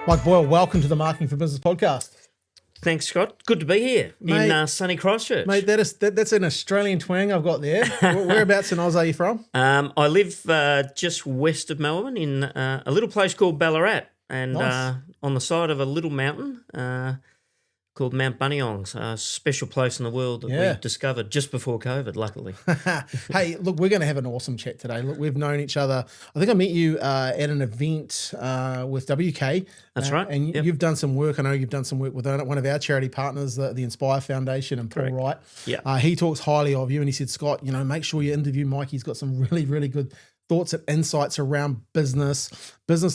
Mike Boyle, welcome to the Marketing for Business podcast. Thanks, Scott. Good to be here in sunny Christchurch. Mate, that's an Australian twang I've got there. Whereabouts in Oz are you from? I live just west of Melbourne in a little place called Ballarat, and Nice. on the side of a little mountain called Mount Buninyongs, a special place in the world that we discovered just before COVID, luckily. Hey, look, we're going to have an awesome chat today. Look, we've known each other. I think I met you at an event with WK. That's right. And you've done some work. I know you've done some work with one of our charity partners, the Inspire Foundation, and Paul Wright. Yeah. He talks highly of you, and he said, Scott, make sure you interview Mike. He's got some really, really good thoughts and insights around business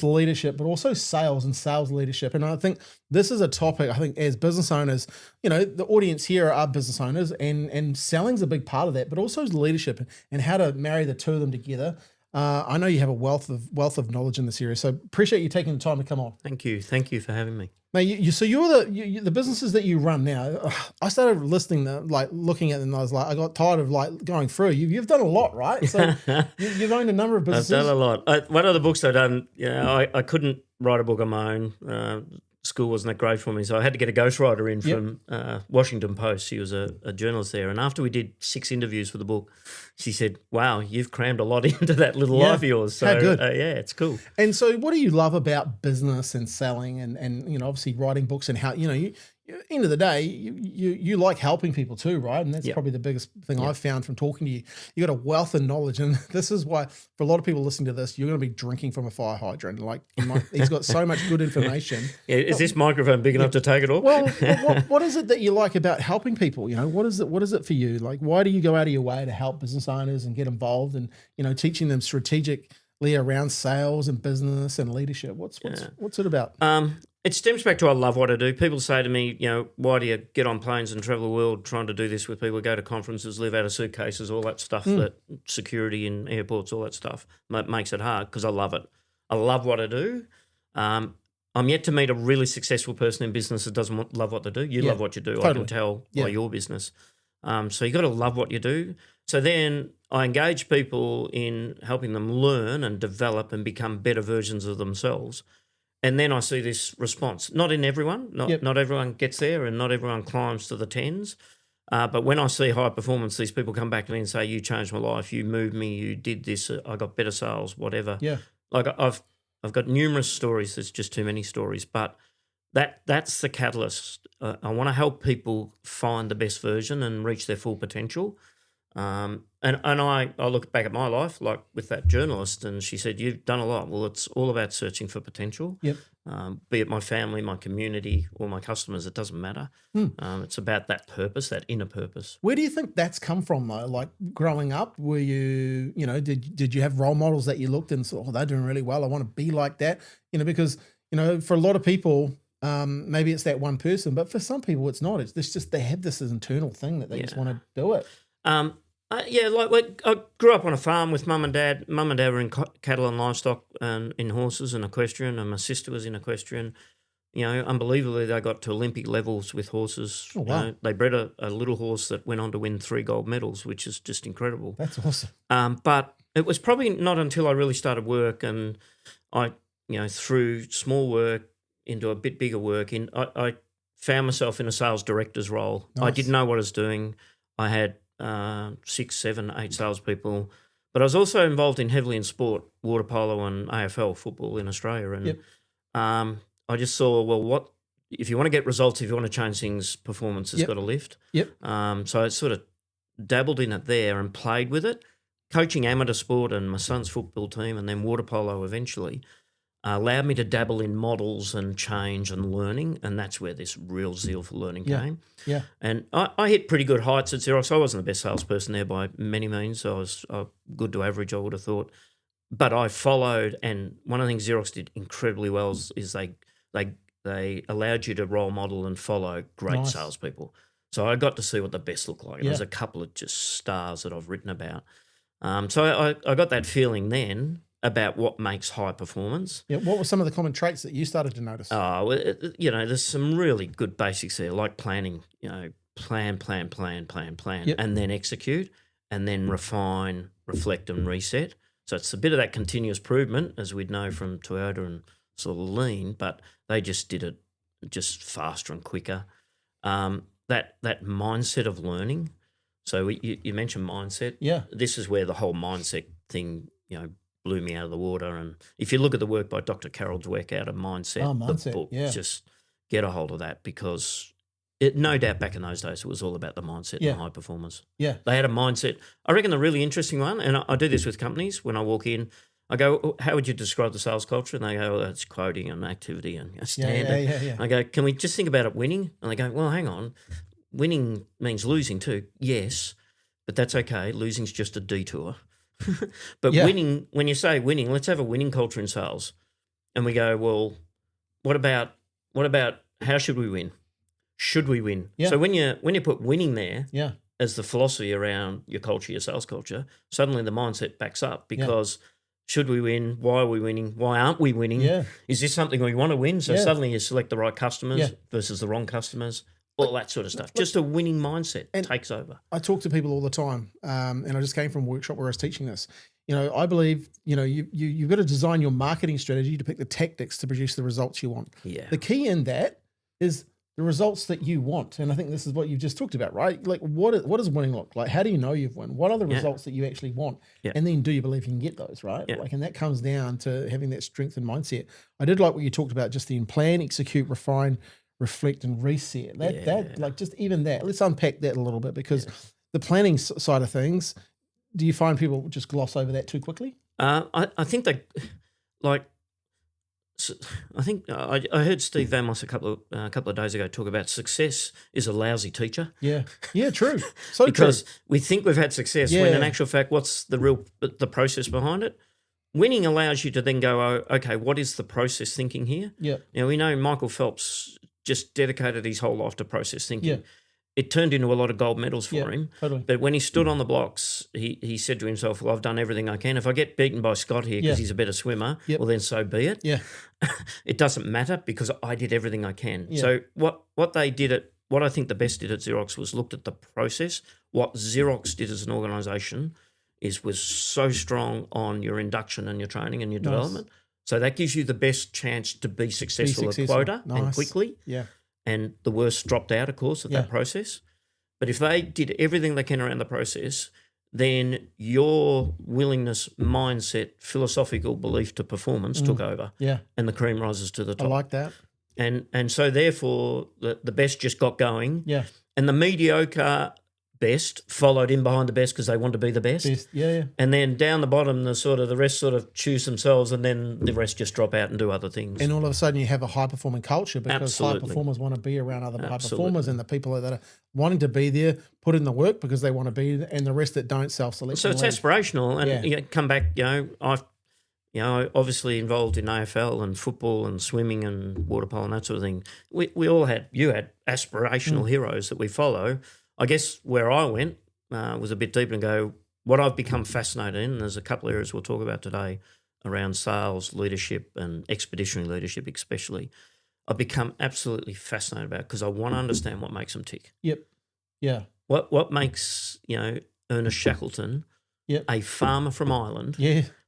leadership, but also sales and sales leadership. And I think this is a topic, I think as business owners, the audience here are business owners, and selling's a big part of that, but also leadership and how to marry the two of them together. I know you have a wealth of knowledge in this area, so appreciate you taking the time to come on. Thank you for having me. Now, you're the businesses that you run now. I started looking at them, and I was like, I got tired of going through. You've done a lot, right? So you've owned a number of businesses. I've done a lot. One of the books I've done, I couldn't write a book on my own. School wasn't that great for me, so I had to get a ghostwriter in from Washington Post. She was a journalist there, and after we did 6 interviews for the book, she said, "Wow, you've crammed a lot into that little life of yours." So, how good. It's cool. And so, what do you love about business and selling, and obviously writing books, and how end of the day, you like helping people too, right? And that's probably the biggest thing I've found from talking to you. You got a wealth of knowledge, and this is why for a lot of people listening to this, you're going to be drinking from a fire hydrant. Like he's got so much good information. Is this microphone big enough to take it all? Well, what is it that you like about helping people? What is it for you? Like, why do you go out of your way to help business owners and get involved and teaching them strategically around sales and business and leadership? What's it about? It stems back to I love what I do. People say to me, why do you get on planes and travel the world trying to do this with people, go to conferences, live out of suitcases, all that stuff, that security in airports, all that stuff makes it hard, because I love it. I love what I do. I'm yet to meet a really successful person in business that doesn't love what they do. You love what you do. Totally. I can tell by your business. So you got to love what you do. So then I engage people in helping them learn and develop and become better versions of themselves. And then I see this response. Not in everyone. Not everyone gets there, and not everyone climbs to the 10s. But when I see high performance, these people come back to me and say, "You changed my life. You moved me. You did this. I got better sales. Whatever." Yeah. Like I've got numerous stories. There's just too many stories. But that's the catalyst. I want to help people find the best version and reach their full potential. And I look back at my life, like with that journalist, and she said, "You've done a lot." Well, it's all about searching for potential. Yep. Be it my family, my community, or my customers, it doesn't matter. It's about that purpose, that inner purpose. Where do you think that's come from, though? Like growing up, were you, did you have role models that you looked and thought, "Oh, they're doing really well, I want to be like that"? Because for a lot of people, maybe it's that one person, but for some people, it's not. It's just they have this internal thing that they just want to do it. I grew up on a farm with mum and dad. Mum and dad were in cattle and livestock and in horses and equestrian, and my sister was in equestrian. Unbelievably, they got to Olympic levels with horses. Oh, wow. They bred a little horse that went on to win 3 gold medals, which is just incredible. That's awesome. But it was probably not until I really started work, and I, through small work into a bit bigger work, I found myself in a sales director's role. Nice. I didn't know what I was doing. I had 6, 7, 8 salespeople, but I was also involved heavily in sport, water polo and AFL football in Australia. And I just saw, well, if you want to get results, if you want to change things, performance has got to lift. Yep. So I sort of dabbled in it there and played with it, coaching amateur sport and my son's football team, and then water polo eventually. Allowed me to dabble in models and change and learning, and that's where this real zeal for learning came. Yeah. And I hit pretty good heights at Xerox. I wasn't the best salesperson there by many means. I was good to average, I would have thought. But I followed, and one of the things Xerox did incredibly well is they allowed you to role model and follow great salespeople. So I got to see what the best look like. There's a couple of just stars that I've written about. So I got that feeling then about what makes high performance. Yeah. What were some of the common traits that you started to notice? There's some really good basics there, like planning. Plan, and then execute, and then refine, reflect, and reset. So it's a bit of that continuous improvement, as we'd know from Toyota and sort of lean, but they just did it just faster and quicker. That mindset of learning. So you mentioned mindset. Yeah. This is where the whole mindset thing, blew me out of the water. And if you look at the work by Dr. Carol Dweck out of Mindset, the book, just get a hold of that, because no doubt back in those days it was all about the mindset and high performers. Yeah. They had a mindset. I reckon the really interesting one, and I do this with companies when I walk in, I go, how would you describe the sales culture? And they go, oh, it's quoting and activity and standard. Yeah. I go, can we just think about it winning? And they go, well, hang on. Winning means losing too. Yes, but that's okay. Losing's just a detour. But winning, when you say winning, let's have a winning culture in sales. And we go, well, what about how should we win? Should we win? Yeah. So when you put winning there Yeah. as the philosophy around your culture, your sales culture, suddenly the mindset backs up, because should we win? Why are we winning? Why aren't we winning? Yeah. Is this something we want to win? So suddenly you select the right customers versus the wrong customers, all that sort of stuff. Just a winning mindset takes over. I talk to people all the time, and I just came from a workshop where I was teaching this. I believe, you've got to design your marketing strategy to pick the tactics to produce the results you want. Yeah. The key in that is the results that you want. And I think this is what you've just talked about, right? Like, what does winning look like? How do you know you've won? What are the results that you actually want? Yeah. And then do you believe you can get those, right? Yeah. And that comes down to having that strength and mindset. I did like what you talked about, just the plan, execute, refine, reflect, and reset. That just even that. Let's unpack that a little bit, because the planning side of things, do you find people just gloss over that too quickly? I think they I think I heard Steve Vamos a couple of days ago talk about success is a lousy teacher. Yeah, true. So because true. we think we've had success when in actual fact, what's the process behind it? Winning allows you to then go, oh, okay, what is the process thinking here? Yeah. We know Michael Phelps just dedicated his whole life to process thinking. Yeah. It turned into a lot of gold medals for him. Totally. But when he stood on the blocks, he said to himself, well, I've done everything I can. If I get beaten by Scott here because he's a better swimmer, well, then so be it. Yeah. It doesn't matter, because I did everything I can. Yeah. So what they did what I think the best did at Xerox was looked at the process. What Xerox did as an organisation was so strong on your induction and your training and your development. So that gives you the best chance to be successful at quota and quickly. Yeah. And the worst dropped out, of course, of that process. But if they did everything they can around the process, then your willingness, mindset, philosophical belief to performance took over. Yeah. And the cream rises to the top. I like that. And so therefore the best just got going. Yeah. And the mediocre best followed in behind the best because they want to be the best. Yeah. And then down the bottom, the rest sort of choose themselves, and then the rest just drop out and do other things. And all of a sudden you have a high-performing culture, because high performers want to be around other high performers, and the people that are wanting to be there put in the work because they want to be, and the rest that don't self-select. So it's aspirational, and come back, I obviously involved in AFL and football and swimming and water polo and that sort of thing. We all had aspirational heroes that we follow. I guess where I went was a bit deeper and go, what I've become fascinated in, and there's a couple of areas we'll talk about today around sales, leadership, and expeditionary leadership especially, I've become absolutely fascinated about, because I want to understand what makes them tick. Yep. Yeah. What makes, Ernest Shackleton, a farmer from Ireland,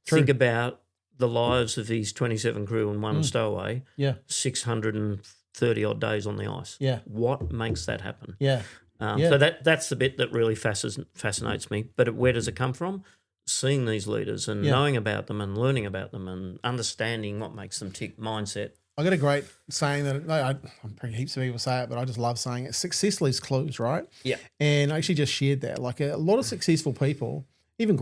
think about the lives of his 27 crew and one stowaway, 630 odd days on the ice. Yeah. What makes that happen? Yeah. So that's the bit that really fascinates me. But where does it come from? Seeing these leaders and knowing about them and learning about them and understanding what makes them tick, mindset. I got a great saying that I'm pretty heaps of people say it, but I just love saying it. Success leaves clues, right? Yeah. And I actually just shared that. Like a lot of successful people, even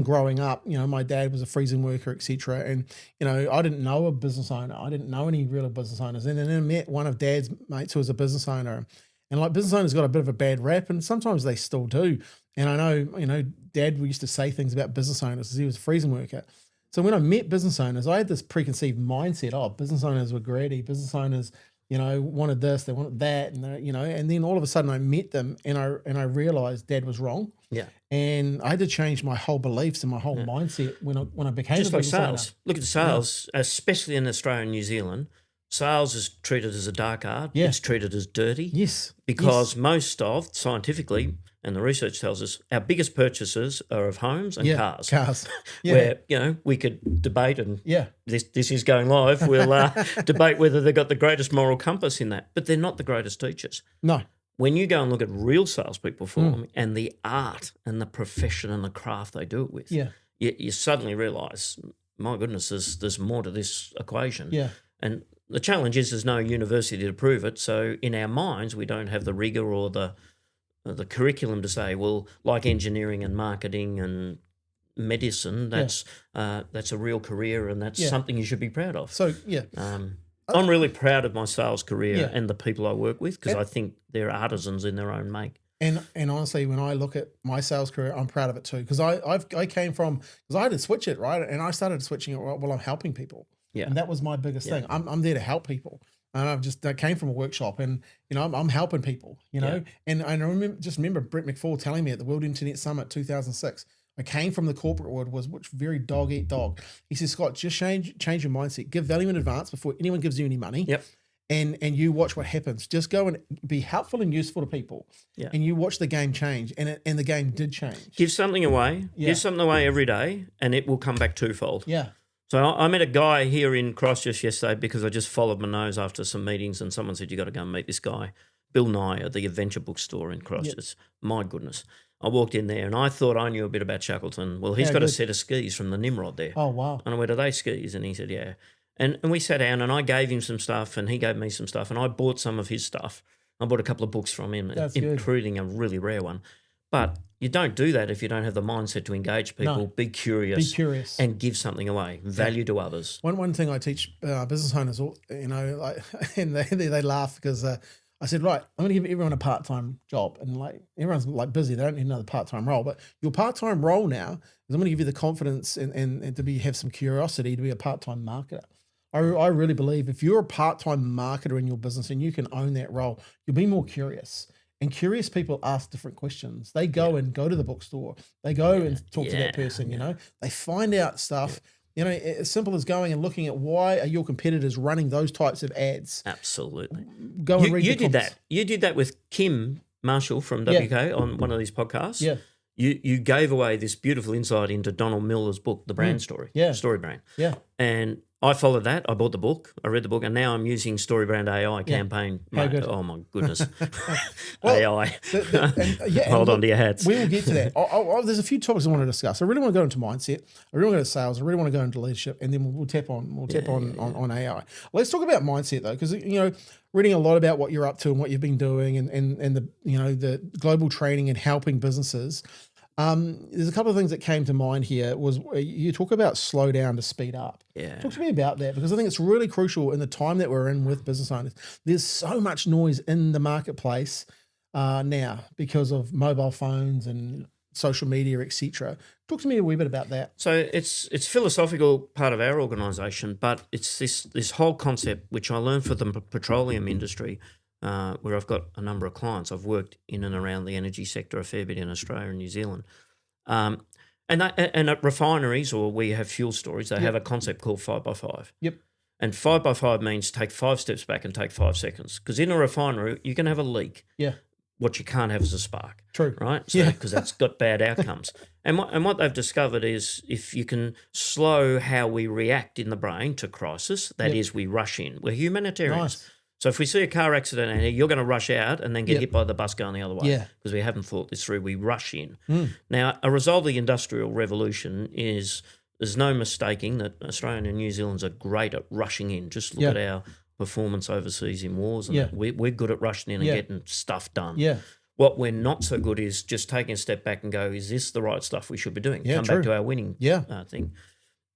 growing up, my dad was a freezing worker, etc. And I didn't know a business owner. I didn't know any real business owners. And then I met one of Dad's mates who was a business owner. And like business owners got a bit of a bad rap, and sometimes they still do. And I know, Dad used to say things about business owners because he was a freezing worker. So when I met business owners, I had this preconceived mindset. Oh, business owners were greedy. Business owners, wanted this, they wanted that, and and then all of a sudden I met them, and I realized Dad was wrong. Yeah. And I had to change my whole beliefs and my whole mindset when I became just a like business sales. owner. Look at the sales, especially in Australia and New Zealand. Sales is treated as a dark art. Yeah. It's treated as dirty. Yes. Because most of, scientifically, and the research tells us our biggest purchases are of homes and cars. Cars. Yeah. Where, we could debate, and Yeah. this is going live, we'll debate whether they've got the greatest moral compass in that, but they're not the greatest teachers. No. When you go and look at real salespeople performing and the art and the profession and the craft they do it with, you suddenly realise, my goodness, there's more to this equation. Yeah. And the challenge is there's no university to prove it. So in our minds, we don't have the rigour or the curriculum to say, well, like engineering and marketing and medicine, that's a real career and that's something you should be proud of. So, I'm really proud of my sales career and the people I work with, because I think they're artisans in their own make. And honestly, when I look at my sales career, I'm proud of it too, because I came from, because I had to switch it, right? And I started switching it while I'm helping people. Yeah. And that was my biggest thing. I'm there to help people. And I came from a workshop, and I'm helping people, And I remember Brett McFall telling me at the World Internet Summit 2006. I came from the corporate world, was very dog eat dog. He says, Scott, just change your mindset. Give value in advance before anyone gives you any money. Yep. And you watch what happens. Just go and be helpful and useful to people. Yeah. And you watch the game change, and the game did change. Give something away. Yeah. Give something away every day, and it will come back twofold. Yeah. So I met a guy here in Christchurch yesterday because I just followed my nose after some meetings, and someone said, you got to go and meet this guy, Bill Nye at the Adventure Bookstore in Christchurch. Yep. My goodness. I walked in there and I thought I knew a bit about Shackleton. Well, he's got a set of skis from the Nimrod there. Oh, wow. And I went, are they skis? And he said, yeah. And we sat down and I gave him some stuff and he gave me some stuff and I bought some of his stuff. I bought a couple of books from him, including a really rare one. But you don't do that if you don't have the mindset to engage people, be curious, and give something away, value to others. One thing I teach business owners, and they laugh because I said, right, I'm going to give everyone a part-time job, and everyone's busy, they don't need another part-time role, but your part-time role now is I'm going to give you the confidence and to have some curiosity to be a part-time marketer. I really believe if you're a part-time marketer in your business and you can own that role, you'll be more curious. And curious people ask different questions. They go to the bookstore. They go and talk to that person, They find out stuff. As simple as going and looking at why are your competitors running those types of ads. Absolutely. Go and read you did that. You did that with Kim Marshall from WK on one of these podcasts. Yeah. You gave away this beautiful insight into Donald Miller's book, The Brand Story. Yeah. Story Brand. Yeah. And I followed that. I bought the book. I read the book, and now I'm using StoryBrand AI campaign. How good. Oh my goodness, well, AI! Hold on to your hats. We will get to that. There's a few topics I want to discuss. I really want to go into mindset. I really want to go to sales. I really want to go into leadership, and then we'll tap on AI. Let's talk about mindset though, because reading a lot about what you're up to and what you've been doing, and the the global training and helping businesses. There's a couple of things that came to mind here. Was you talk about slow down to speed up. Yeah. Talk to me about that, because I think it's really crucial in the time that we're in with business owners. There's so much noise in the marketplace now because of mobile phones and social media, etc. Talk to me a wee bit about that. So it's philosophical part of our organisation, but it's this whole concept which I learned for the petroleum industry. Where I've got a number of clients. I've worked in and around the energy sector a fair bit in Australia and New Zealand. And at refineries, or where you have fuel storage, they have a concept called 5x5. Yep. And 5x5 means take 5 steps back and take 5 seconds. Because in a refinery, you can have a leak. Yeah. What you can't have is a spark. True. Right? So, because that's got bad outcomes. And what they've discovered is if you can slow how we react in the brain to crisis, that is, we rush in. We're humanitarians. Nice. So if we see a car accident and you're going to rush out and then get hit by the bus going the other way because we haven't thought this through, we rush in. Now, a result of the Industrial Revolution is there's no mistaking that Australia and New Zealand's are great at rushing in. Just look at our performance overseas in wars. And we're good at rushing in and getting stuff done. Yeah. What we're not so good is just taking a step back and go, is this the right stuff we should be doing? Come back to our winning thing.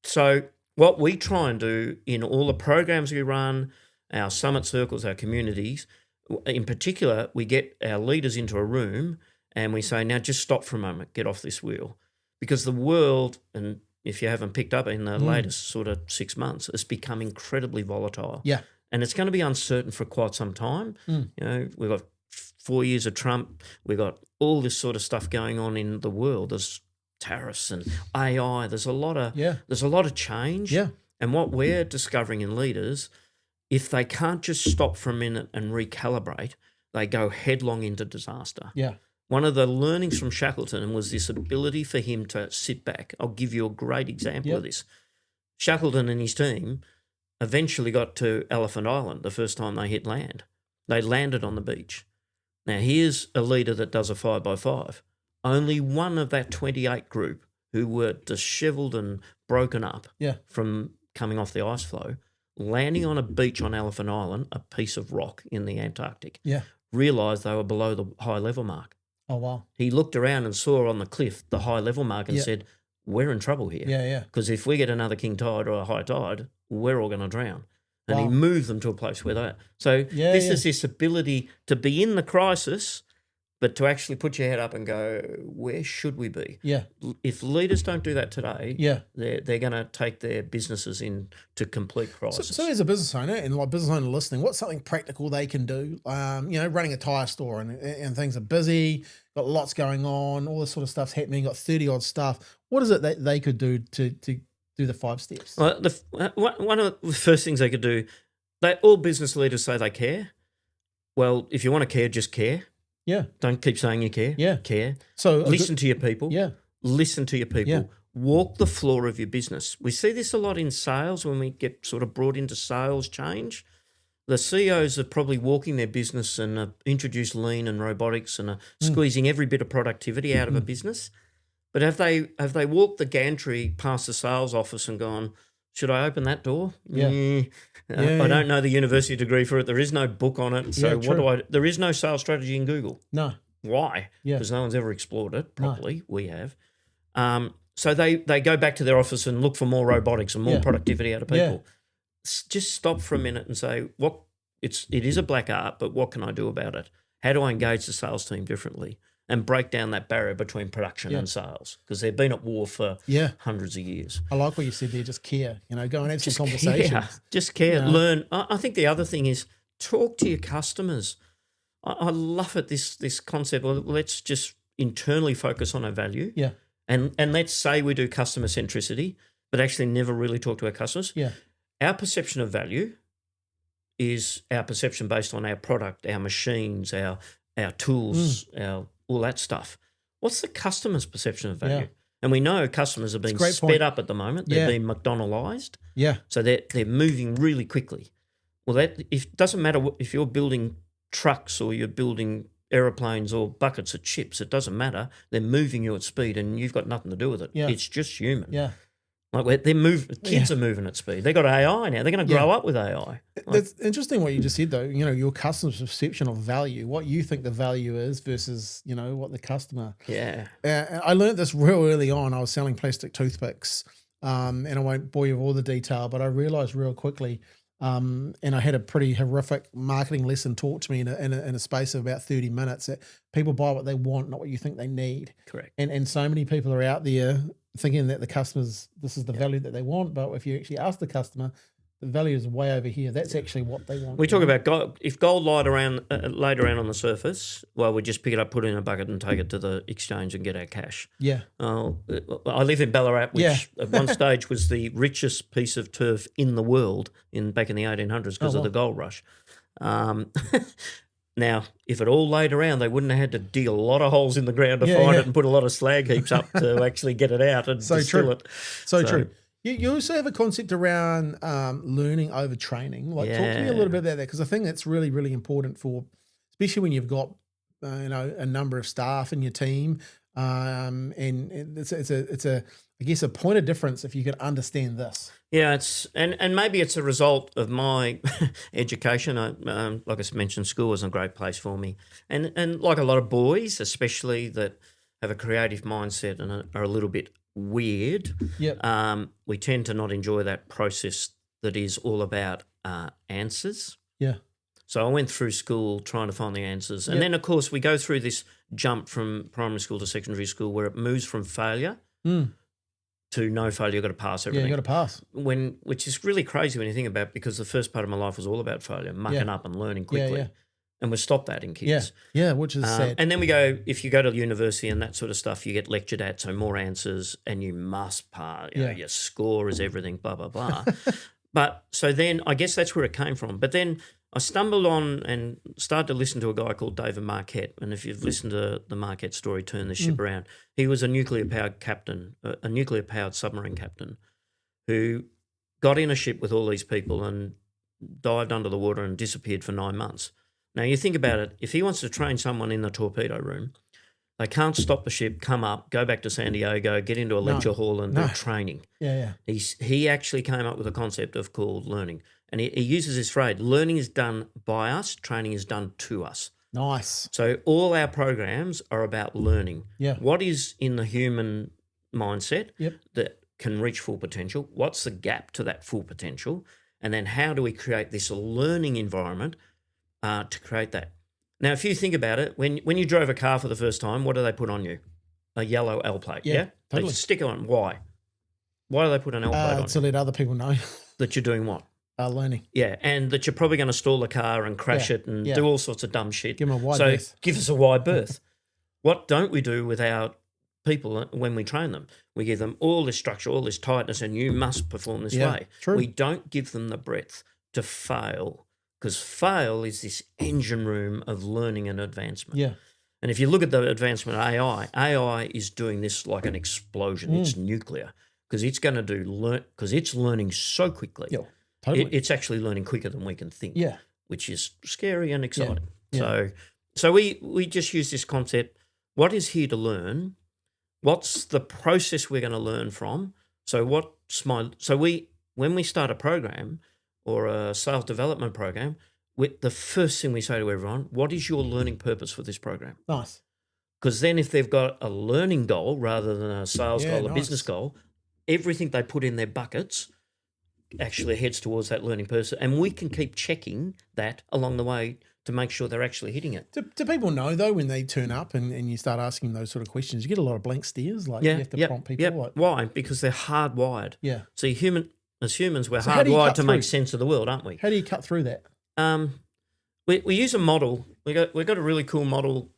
So what we try and do in all the programs we run, our summit circles, our communities, in particular, we get our leaders into a room and we say, now just stop for a moment, get off this wheel. Because the world, and if you haven't picked up in the latest sort of 6 months, it's become incredibly volatile. Yeah. And it's going to be uncertain for quite some time. We've got 4 years of Trump. We've got all this sort of stuff going on in the world. There's tariffs and AI. There's a lot of change. Yeah. And what we're discovering in leaders, if they can't just stop for a minute and recalibrate, they go headlong into disaster. Yeah. one of the learnings from Shackleton was this ability for him to sit back. I'll give you a great example of this. Shackleton and his team eventually got to Elephant Island the first time they hit land. They landed on the beach. Now, here's a leader that does a 5x5. Only one of that 28 group who were dishevelled and broken up from coming off the ice flow, landing on a beach on Elephant Island, a piece of rock in the Antarctic, realised they were below the high level mark. Oh, wow. He looked around and saw on the cliff the high level mark and said, we're in trouble here. Because if we get another king tide or a high tide, we're all going to drown. And he moved them to a place where they are. So this is this ability to be in the crisis, but to actually put your head up and go, where should we be? Yeah. If leaders don't do that today, they're going to take their businesses into complete crisis. So as a business owner, and like business owner listening, what's something practical they can do? Running a tyre store and things are busy, got lots going on, all this sort of stuff's happening, got 30-odd staff. What is it that they could do to do the 5 steps? Well, one of the first things they could do, all business leaders say they care. Well, if you want to care, just care. Yeah. Don't keep saying you care. Yeah. Care. So listen to your people. Yeah. Listen to your people. Yeah. Walk the floor of your business. We see this a lot in sales when we get sort of brought into sales change. The CEOs are probably walking their business and introduced lean and robotics and squeezing every bit of productivity out of a business. But have they walked the gantry past the sales office and gone, should I open that door? I don't know the university degree for it. There is no book on it. So there is no sales strategy in Google. No. Why? Yeah. Because no one's ever explored it properly. No. We have. So they go back to their office and look for more robotics and more productivity out of people. Just stop for a minute and say, it is a black art, but what can I do about it? How do I engage the sales team differently? And break down that barrier between production and sales, because they've been at war for hundreds of years. I like what you said there, just care, go and have some conversations. Just care, learn. I think the other thing is talk to your customers. I love it, this concept. Well, let's just internally focus on our value. Yeah. And let's say we do customer centricity, but actually never really talk to our customers. Yeah. Our perception of value is our perception based on our product, our machines, our tools, all that stuff. What's the customer's perception of value? Yeah. And we know customers are being sped up at the moment. They're being McDonaldized. Yeah. So they're moving really quickly. Well, it doesn't matter if you're building trucks or you're building aeroplanes or buckets of chips. It doesn't matter. They're moving you at speed, and you've got nothing to do with it. Yeah. It's just human. Yeah. Like kids are moving at speed. They got AI now. They're going to grow up with AI. It's interesting what you just said, though. Your customer's perception of value, what you think the value is versus what the customer. Yeah. I learned this real early on. I was selling plastic toothpicks, and I won't bore you with all the detail, but I realized real quickly, and I had a pretty horrific marketing lesson taught to me in a space of about 30 minutes, that people buy what they want, not what you think they need. Correct. And so many people are out there thinking that the customers, this is the value that they want, but if you actually ask the customer, the value is way over here. That's actually what they want. We talk about gold. If gold laid around on the surface, well, we just pick it up, put it in a bucket, and take it to the exchange and get our cash. Yeah. I live in Ballarat, which at one stage was the richest piece of turf in the world back in the 1800s because of the gold rush. Now, if it all laid around, they wouldn't have had to dig a lot of holes in the ground to find it and put a lot of slag heaps up to actually get it out and distill it. So true. You also have a concept around learning over training. Talk to me a little bit about that, because I think that's really, really important for, especially when you've got a number of staff in your team, and it's I guess a point of difference if you can understand this. Yeah, and maybe it's a result of my education. Like I mentioned, school wasn't a great place for me, and like a lot of boys, especially that have a creative mindset and are a little bit weird. Yep. We tend to not enjoy that process that is all about answers. Yeah. So I went through school trying to find the answers, and then of course we go through this jump from primary school to secondary school where it moves from failure. To no failure, you've got to pass everything. Yeah, you've got to pass. Which is really crazy when you think about it, because the first part of my life was all about failure, mucking up and learning quickly. Yeah. And we stopped that in kids. Yeah, which is sad. And then if you go to university and that sort of stuff, you get lectured at, so more answers, and you must pass. Your score is everything, blah, blah, blah. But so then I guess that's where it came from. But then I stumbled on and started to listen to a guy called David Marquette. And if you've listened to the Marquette story, Turn the Ship Around, he was a nuclear-powered captain, a nuclear-powered submarine captain who got in a ship with all these people and dived under the water and disappeared for 9 months. Now, you think about it. If he wants to train someone in the torpedo room, they can't stop the ship, come up, go back to San Diego, get into a lecture hall and do training. Yeah. He actually came up with a concept of called learning. And he uses this phrase, learning is done by us, training is done to us. Nice. So all our programs are about learning. Yeah. What is in the human mindset Yep. that can reach full potential? What's the gap to that full potential? And then how do we create this learning environment to create that? Now, if you think about it, when you drove a car for the first time, what do they put on you? A yellow L plate, yeah? Totally. They stick it on. Why? Why do they put an L plate on To you? let other people know. That you're doing what? Learning. Yeah, and that you're probably going to stall the car and crash it and do all sorts of dumb shit. Give them a wide berth. Give us a wide berth. What don't we do with our people when we train them? We give them all this structure, all this tightness, and you must perform this way. True. We don't give them the breadth to fail, because fail is this engine room of learning and advancement. Yeah. And if you look at the advancement of AI is doing this like an explosion. It's nuclear, because it's going to because it's learning so quickly. Yeah. Totally. It's actually learning quicker than we can think. Yeah. Which is scary and exciting. Yeah. So we just use this concept. What is here to learn? What's the process we're going to learn from? So when we start a program or a sales development program, the first thing we say to everyone, what is your learning purpose for this program? Nice. Because then if they've got a learning goal rather than a sales goal, a business goal, everything they put in their buckets actually heads towards that learning person. And we can keep checking that along the way to make sure they're actually hitting it. Do people know, though, when they turn up and you start asking those sort of questions, you get a lot of blank stares? Like you have to prompt people? Like, why? Because they're hardwired. Yeah. See, as humans, we're So how do you hardwired cut to make through? sense of the world, aren't we? How do you cut through that? We use a model. We've got a really cool model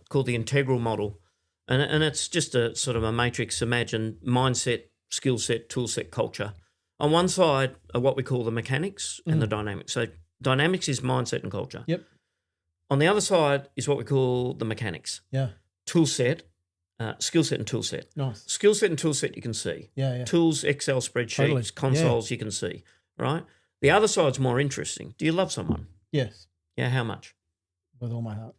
called the integral model. And it's just a sort of a matrix. Imagine mindset, skill set, tool set, culture. On one side are what we call the mechanics and the dynamics. So dynamics is mindset and culture. Yep. On the other side is what we call the mechanics. Yeah. Tool set, skill set and tool set. Nice. Skill set and tool set you can see. Yeah. Tools, Excel spreadsheets, Totally. consoles you can see, right? The other side's more interesting. Do you love someone? Yes. Yeah, how much? With all my heart.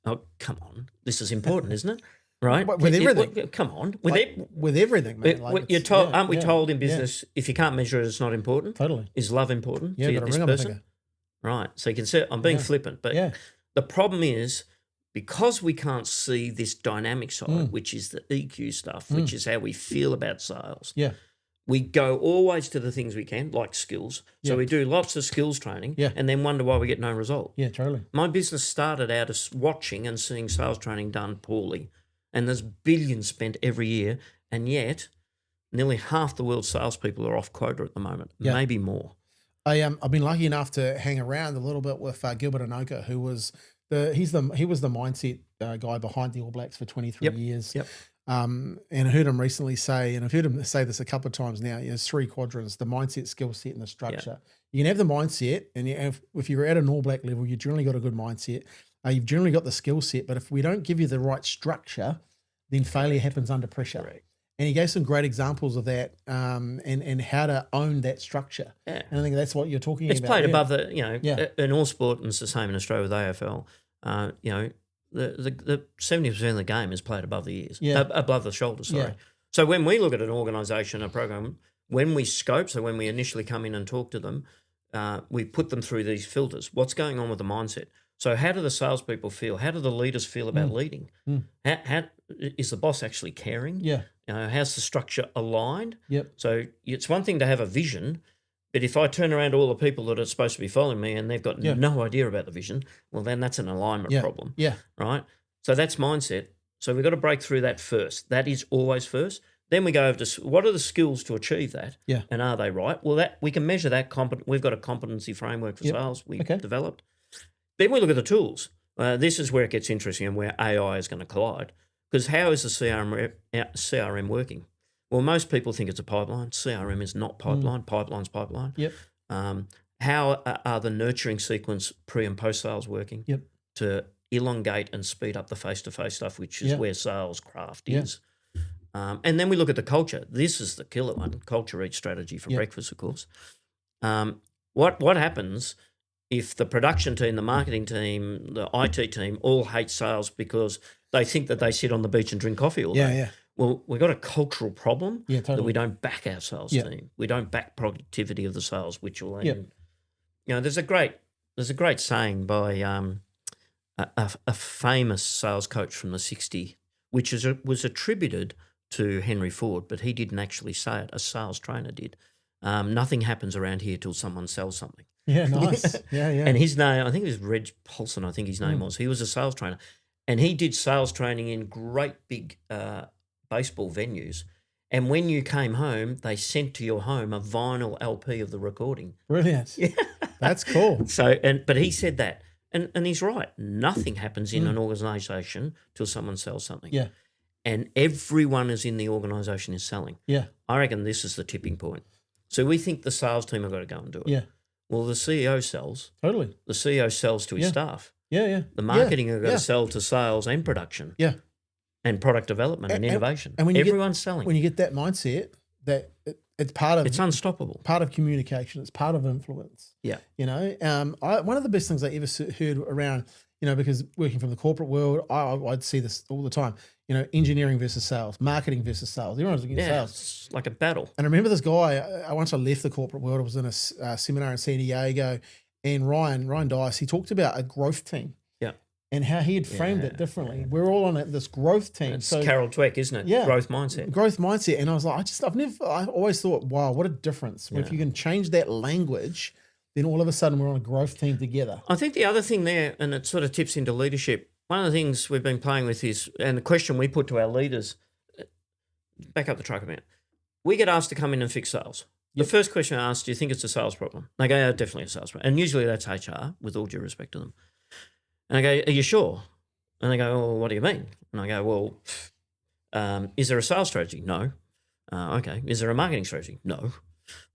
Oh, come on. This is important, isn't it? Right? With everything. Come on. With everything, man. You're told, aren't we told in business, if you can't measure it, it's not important? Totally. Is love important Yeah, to got this a ring on my person? finger. Right. So you can say, I'm being flippant, but the problem is because we can't see this dynamic side, which is the EQ stuff, which is how we feel about sales. Yeah. We go always to the things we can, like skills. So we do lots of skills training and then wonder why we get no result. Yeah, totally. My business started out as watching and seeing sales training done poorly. And there's billions spent every year. And yet nearly half the world's salespeople are off quota at the moment, maybe more. I've been lucky enough to hang around a little bit with Gilbert Anoka, who was he was the mindset guy behind the All Blacks for 23 years. Yep. And I heard him recently say, and I've heard him say this a couple of times now, there's 3 quadrants: the mindset, skill set, and the structure. You can have the mindset, and if you're at an All Black level, you've generally got a good mindset. You've generally got the skill set, but if we don't give you the right structure, then failure happens under pressure. Correct. And he gave some great examples of that, and how to own that structure. Yeah. And I think that's what you're talking It's about. played above in all sport, and it's the same in Australia with AFL. The 70% of the game is played above the ears, above the shoulders. Sorry. Yeah. So when we look at an organisation, a program, when we scope, so when we initially come in and talk to them, we put them through these filters. What's going on with the mindset? So how do the salespeople feel? How do the leaders feel about leading? How is the boss actually caring? Yeah. How's the structure aligned? Yep. So it's one thing to have a vision, but if I turn around to all the people that are supposed to be following me and they've got no idea about the vision, well, then that's an alignment problem. Yeah. Right? So that's mindset. So we've got to break through that first. That is always first. Then we go over to what are the skills to achieve that? Yeah. And are they right? Well, that we can measure that. We've got a competency framework for sales we've developed. Then we look at the tools. This is where it gets interesting and where AI is going to collide. Because how is the CRM working? Well, most people think it's a pipeline. CRM is not pipeline. Pipeline's pipeline. Yep. how are the nurturing sequence pre and post sales working Yep. to elongate and speed up the face-to-face stuff, which is where sales craft is. And then we look at the culture. This is the killer one, culture eats strategy for breakfast, of course. What happens if the production team, the marketing team, the IT team all hate sales because they think that they sit on the beach and drink coffee all day? Yeah. Well, we've got a cultural problem Totally. that we don't back our sales team. We don't back productivity of the sales, which will end. There's a great saying by a famous sales coach from the 60s, which was attributed to Henry Ford, but he didn't actually say it. A sales trainer did. Nothing happens around here till someone sells something. Yeah, nice. Yeah. And his name, I think it was Reg Paulson, I think his name was. He was a sales trainer. And he did sales training in great big baseball venues. And when you came home, they sent to your home a vinyl LP of the recording. Brilliant. Yeah. That's cool. But he said that. And he's right. Nothing happens in an organisation till someone sells something. Yeah. And everyone is in the organisation is selling. Yeah. I reckon this is the tipping point. So we think the sales team have got to go and do it. Yeah. Well, the CEO sells. Totally. The CEO sells to his staff. Yeah. The marketing have got to sell to sales and production. Yeah. And product development and innovation. And when everyone's selling. When you get that mindset, that it's part of it's unstoppable. Part of communication. It's part of influence. Yeah. One of the best things I ever heard around, because working from the corporate world, I'd see this all the time. Engineering versus sales, marketing versus sales. Everyone's looking at sales. It's like a battle. And I remember this guy. Once I left the corporate world, I was in a seminar in San Diego, and Ryan Dice, he talked about a growth team. And how he had framed it differently. We're all on this growth team. It's Carol Dweck, isn't it? Yeah. Growth mindset. Growth mindset. And I was like, I always thought, wow, what a difference. If you can change that language, then all of a sudden we're on a growth team together. I think the other thing there, and it sort of tips into leadership, one of the things we've been playing with is, and the question we put to our leaders, back up the truck a minute. We get asked to come in and fix sales. The first question I ask, do you think it's a sales problem? They go, definitely a sales problem. And usually that's HR, with all due respect to them. And I go, are you sure? And they go, well, what do you mean? And I go, well, is there a sales strategy? No. Okay. Is there a marketing strategy? No.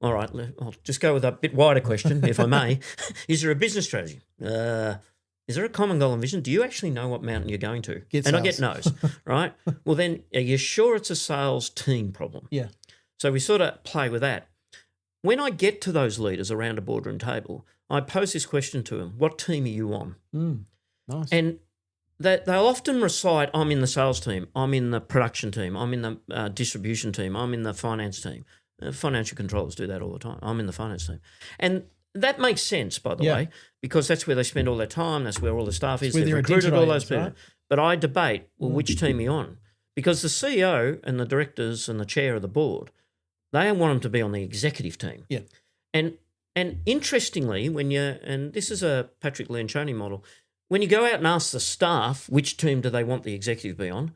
All right. I'll just go with a bit wider question, if I may. Is there a business strategy? Is there a common goal and vision? Do you actually know what mountain you're going to? I get no's, right? Well, then are you sure it's a sales team problem? Yeah. So we sort of play with that. When I get to those leaders around a boardroom table, I pose this question to them: what team are you on? Nice. And they'll often recite, I'm in the sales team, I'm in the production team, I'm in the distribution team, I'm in the finance team. Financial controllers do that all the time. I'm in the finance team. And that makes sense, by the way, because that's where they spend all their time, that's where all the staff is. They've recruited all those people. Right? But I debate, which team are you on? Because the CEO and the directors and the chair of the board, they want them to be on the executive team. Yeah. And interestingly, and this is a Patrick Lencioni model, when you go out and ask the staff which team do they want the executive to be on,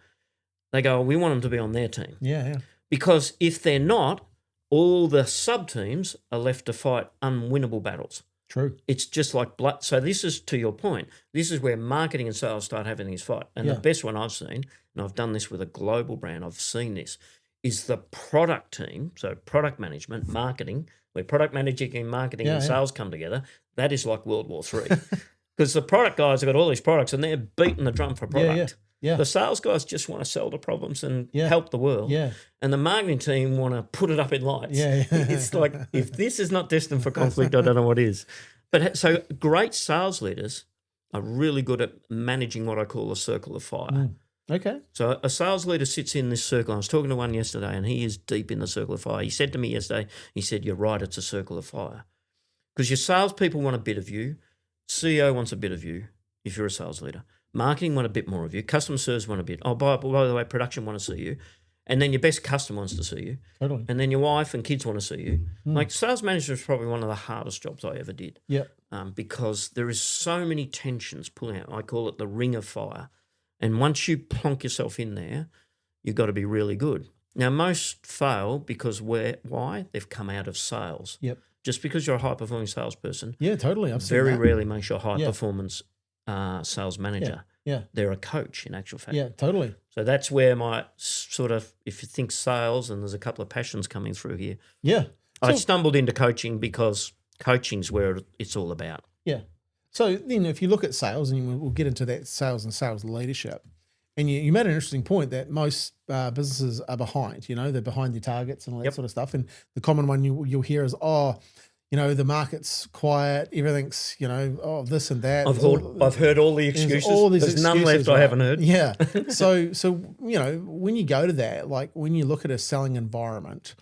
they go, we want them to be on their team. Yeah. Because if they're not, all the sub-teams are left to fight unwinnable battles. True. It's just like blood. So this is, to your point, this is where marketing and sales start having this fight. And the best one I've seen, and I've done this with a global brand, I've seen this, is the product team, so product management, marketing, where product managing and marketing and sales come together. That is like World War III. Because the product guys have got all these products and they're beating the drum for product. Yeah. The sales guys just want to sell the problems and help the world. Yeah. And the marketing team want to put it up in lights. Yeah. It's like, if this is not destined for conflict, I don't know what is. But so great sales leaders are really good at managing what I call a circle of fire. Okay. So a sales leader sits in this circle. I was talking to one yesterday and he is deep in the circle of fire. He said to me yesterday, he said, you're right, it's a circle of fire. Because your salespeople want a bit of you. CEO wants a bit of you if you're a sales leader. Marketing want a bit more of you. Customer service want a bit. Oh, by the way, production want to see you. And then your best customer wants to see you. Totally. And then your wife and kids want to see you. Like sales manager is probably one of the hardest jobs I ever did. Yeah. Because there is so many tensions pulling out. I call it the ring of fire. And once you plonk yourself in there, you've got to be really good. Now, most fail because why? They've come out of sales. Yep. Just because you're a high-performing salesperson, totally. I've seen very that. rarely makes you a high-performance sales manager. Yeah. They're a coach in actual fact. Yeah, totally. So that's where my sort of, if you think sales, and there's a couple of passions coming through here. Yeah. I stumbled into coaching because coaching's where it's all about. Yeah. So then if you look at sales, and we'll get into that sales and sales leadership, and you made an interesting point that most businesses are behind, they're behind their targets and all that sort of stuff. And the common one you'll hear is, the market's quiet, everything's, this and that. I've heard all the excuses. There's none left I haven't heard. Yeah. So when you go to that, like when you look at a selling environment,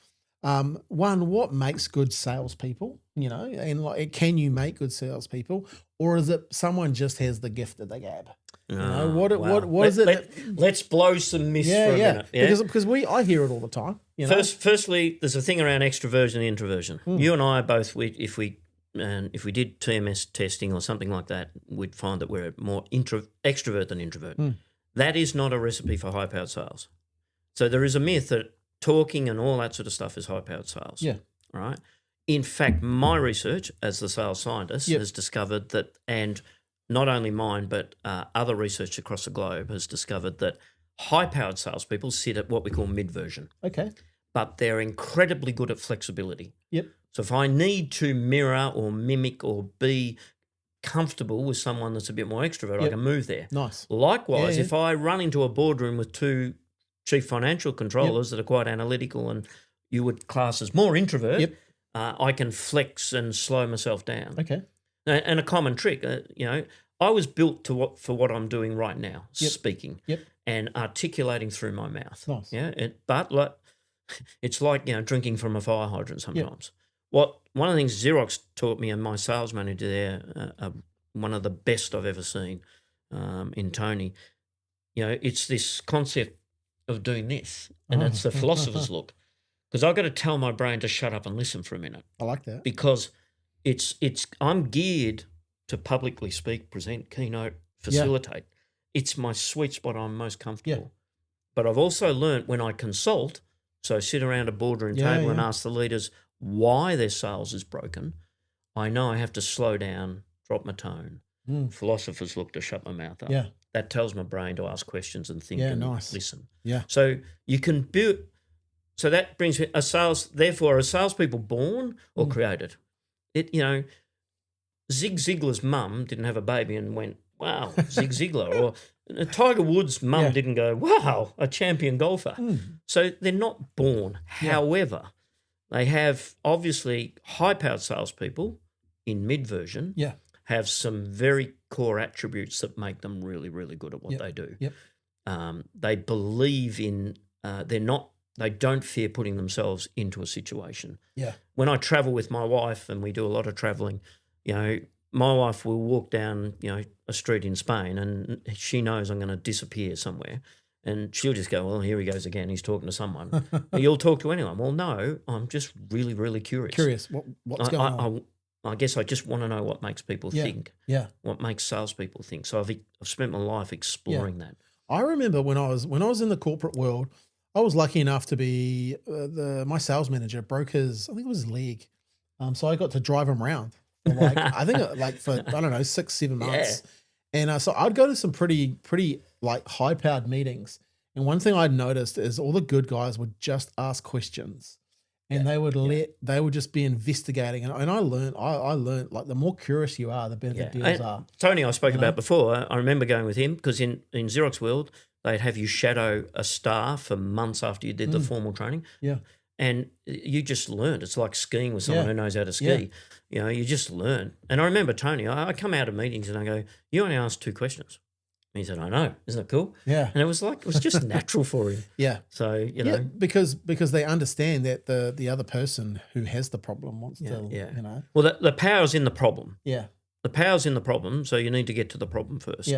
one, what makes good salespeople, and like, can you make good salespeople, or is it someone just has the gift of the gab? What is it? Let's blow some mist for a minute. Yeah? Because I hear it all the time. Firstly, there's a thing around extroversion and introversion. You and I are both, if we did TMS testing or something like that, we'd find that we're more extrovert than introvert. That is not a recipe for high-powered sales. So there is a myth that talking and all that sort of stuff is high-powered sales. Yeah. Right? In fact, my research as the sales scientist has discovered that, and not only mine, but other research across the globe has discovered that high-powered salespeople sit at what we call mid-version. Okay. But they're incredibly good at flexibility. Yep. So if I need to mirror or mimic or be comfortable with someone that's a bit more extrovert, I can move there. Nice. Likewise, if I run into a boardroom with two chief financial controllers that are quite analytical and you would class as more introvert, I can flex and slow myself down. Okay. And a common trick, I was built for what I'm doing right now, speaking and articulating through my mouth. Nice. Yeah, it's like drinking from a fire hydrant sometimes. One of the things Xerox taught me, and my sales manager there, one of the best I've ever seen, in Tony, it's this concept of doing this, and it's the philosopher's look. Because I've got to tell my brain to shut up and listen for a minute. I like that. Because I'm geared to publicly speak, present, keynote, facilitate. It's my sweet spot. I'm most comfortable. But I've also learnt when I consult, so sit around a boardroom table and ask the leaders why their sales is broken, I know I have to slow down, drop my tone. Philosopher's look, to shut my mouth up. Yeah. That tells my brain to ask questions and think and listen. Yeah. So you can build. So that brings me Therefore, are salespeople born or created? Zig Ziglar's mum didn't have a baby and went, wow, Zig Ziglar. Or Tiger Woods' mum didn't go, wow, a champion golfer. So they're not born. However, they have obviously high-powered salespeople in mid-version have some very core attributes that make them really, really good at what they do. They believe in they don't fear putting themselves into a situation. When I travel with my wife, and we do a lot of traveling, my wife will walk down, a street in Spain, and she knows I'm going to disappear somewhere, and she'll just go, well, here he goes again. He's talking to someone. You'll talk to anyone. Well, no, I'm just really, really curious. What's going on? I guess I just want to know what makes people think. What makes salespeople think. So I've spent my life exploring that. I remember when I was in the corporate world, I was lucky enough to be my sales manager broke his leg, so I got to drive him around for for I don't know 6-7 months, and so I'd go to some pretty like high powered meetings, and one thing I'd noticed is all the good guys would just ask questions, and they would just be investigating, and I learned like the more curious you are, the better the deals are. Tony, I spoke about before. I remember going with him because in Xerox world, they'd have you shadow a star for months after you did the formal training. And you just learned. It's like skiing with someone who knows how to ski. You just learn. And I remember Tony, I come out of meetings and I go, you only asked 2 questions. And he said, I know. Isn't that cool? Yeah. And it was just natural for him. So, because they understand that the other person who has the problem wants to, Well, the power's in the problem. Yeah. The power's in the problem, so you need to get to the problem first.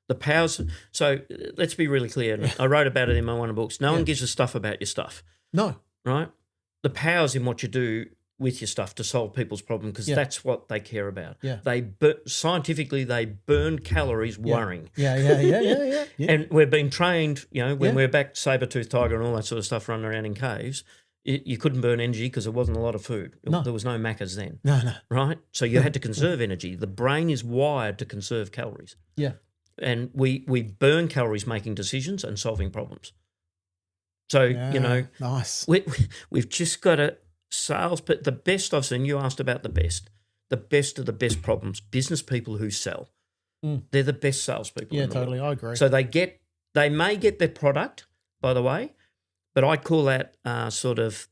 The powers. So let's be really clear. I wrote about it in my one of the books. No one gives a stuff about your stuff. No. Right? The power's in what you do with your stuff to solve people's problem because that's what they care about. Scientifically, they burn calories worrying. Yeah. And we've been trained, when we're back saber-toothed tiger and all that sort of stuff running around in caves, you couldn't burn energy because there wasn't a lot of food. No. There was no Maccas then. No. Right? So you had to conserve energy. The brain is wired to conserve calories. Yeah. And we burn calories making decisions and solving problems. So, nice. We've just got to the best I've seen, you asked about the best. the best of the best problems, business people who sell. They're the best salespeople. Yeah, in the world. totally. I agree. So they may get their product, by the way, but I call that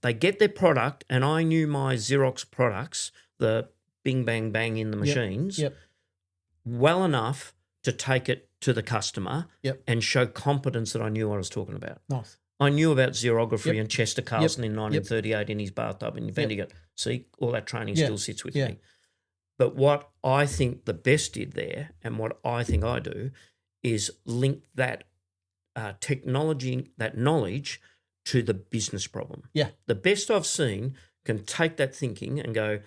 they get their product, and I knew my Xerox products, the bing, bang, bang in the machines, well enough to take it to the customer and show competence that I knew what I was talking about. Nice. I knew about xerography and Chester Carlson in 1938 in his bathtub in Vendigat. See, all that training still sits with me. But what I think the best did there, and what I think I do, is link that technology, that knowledge, to the business problem. Yeah. The best I've seen can take that thinking and go,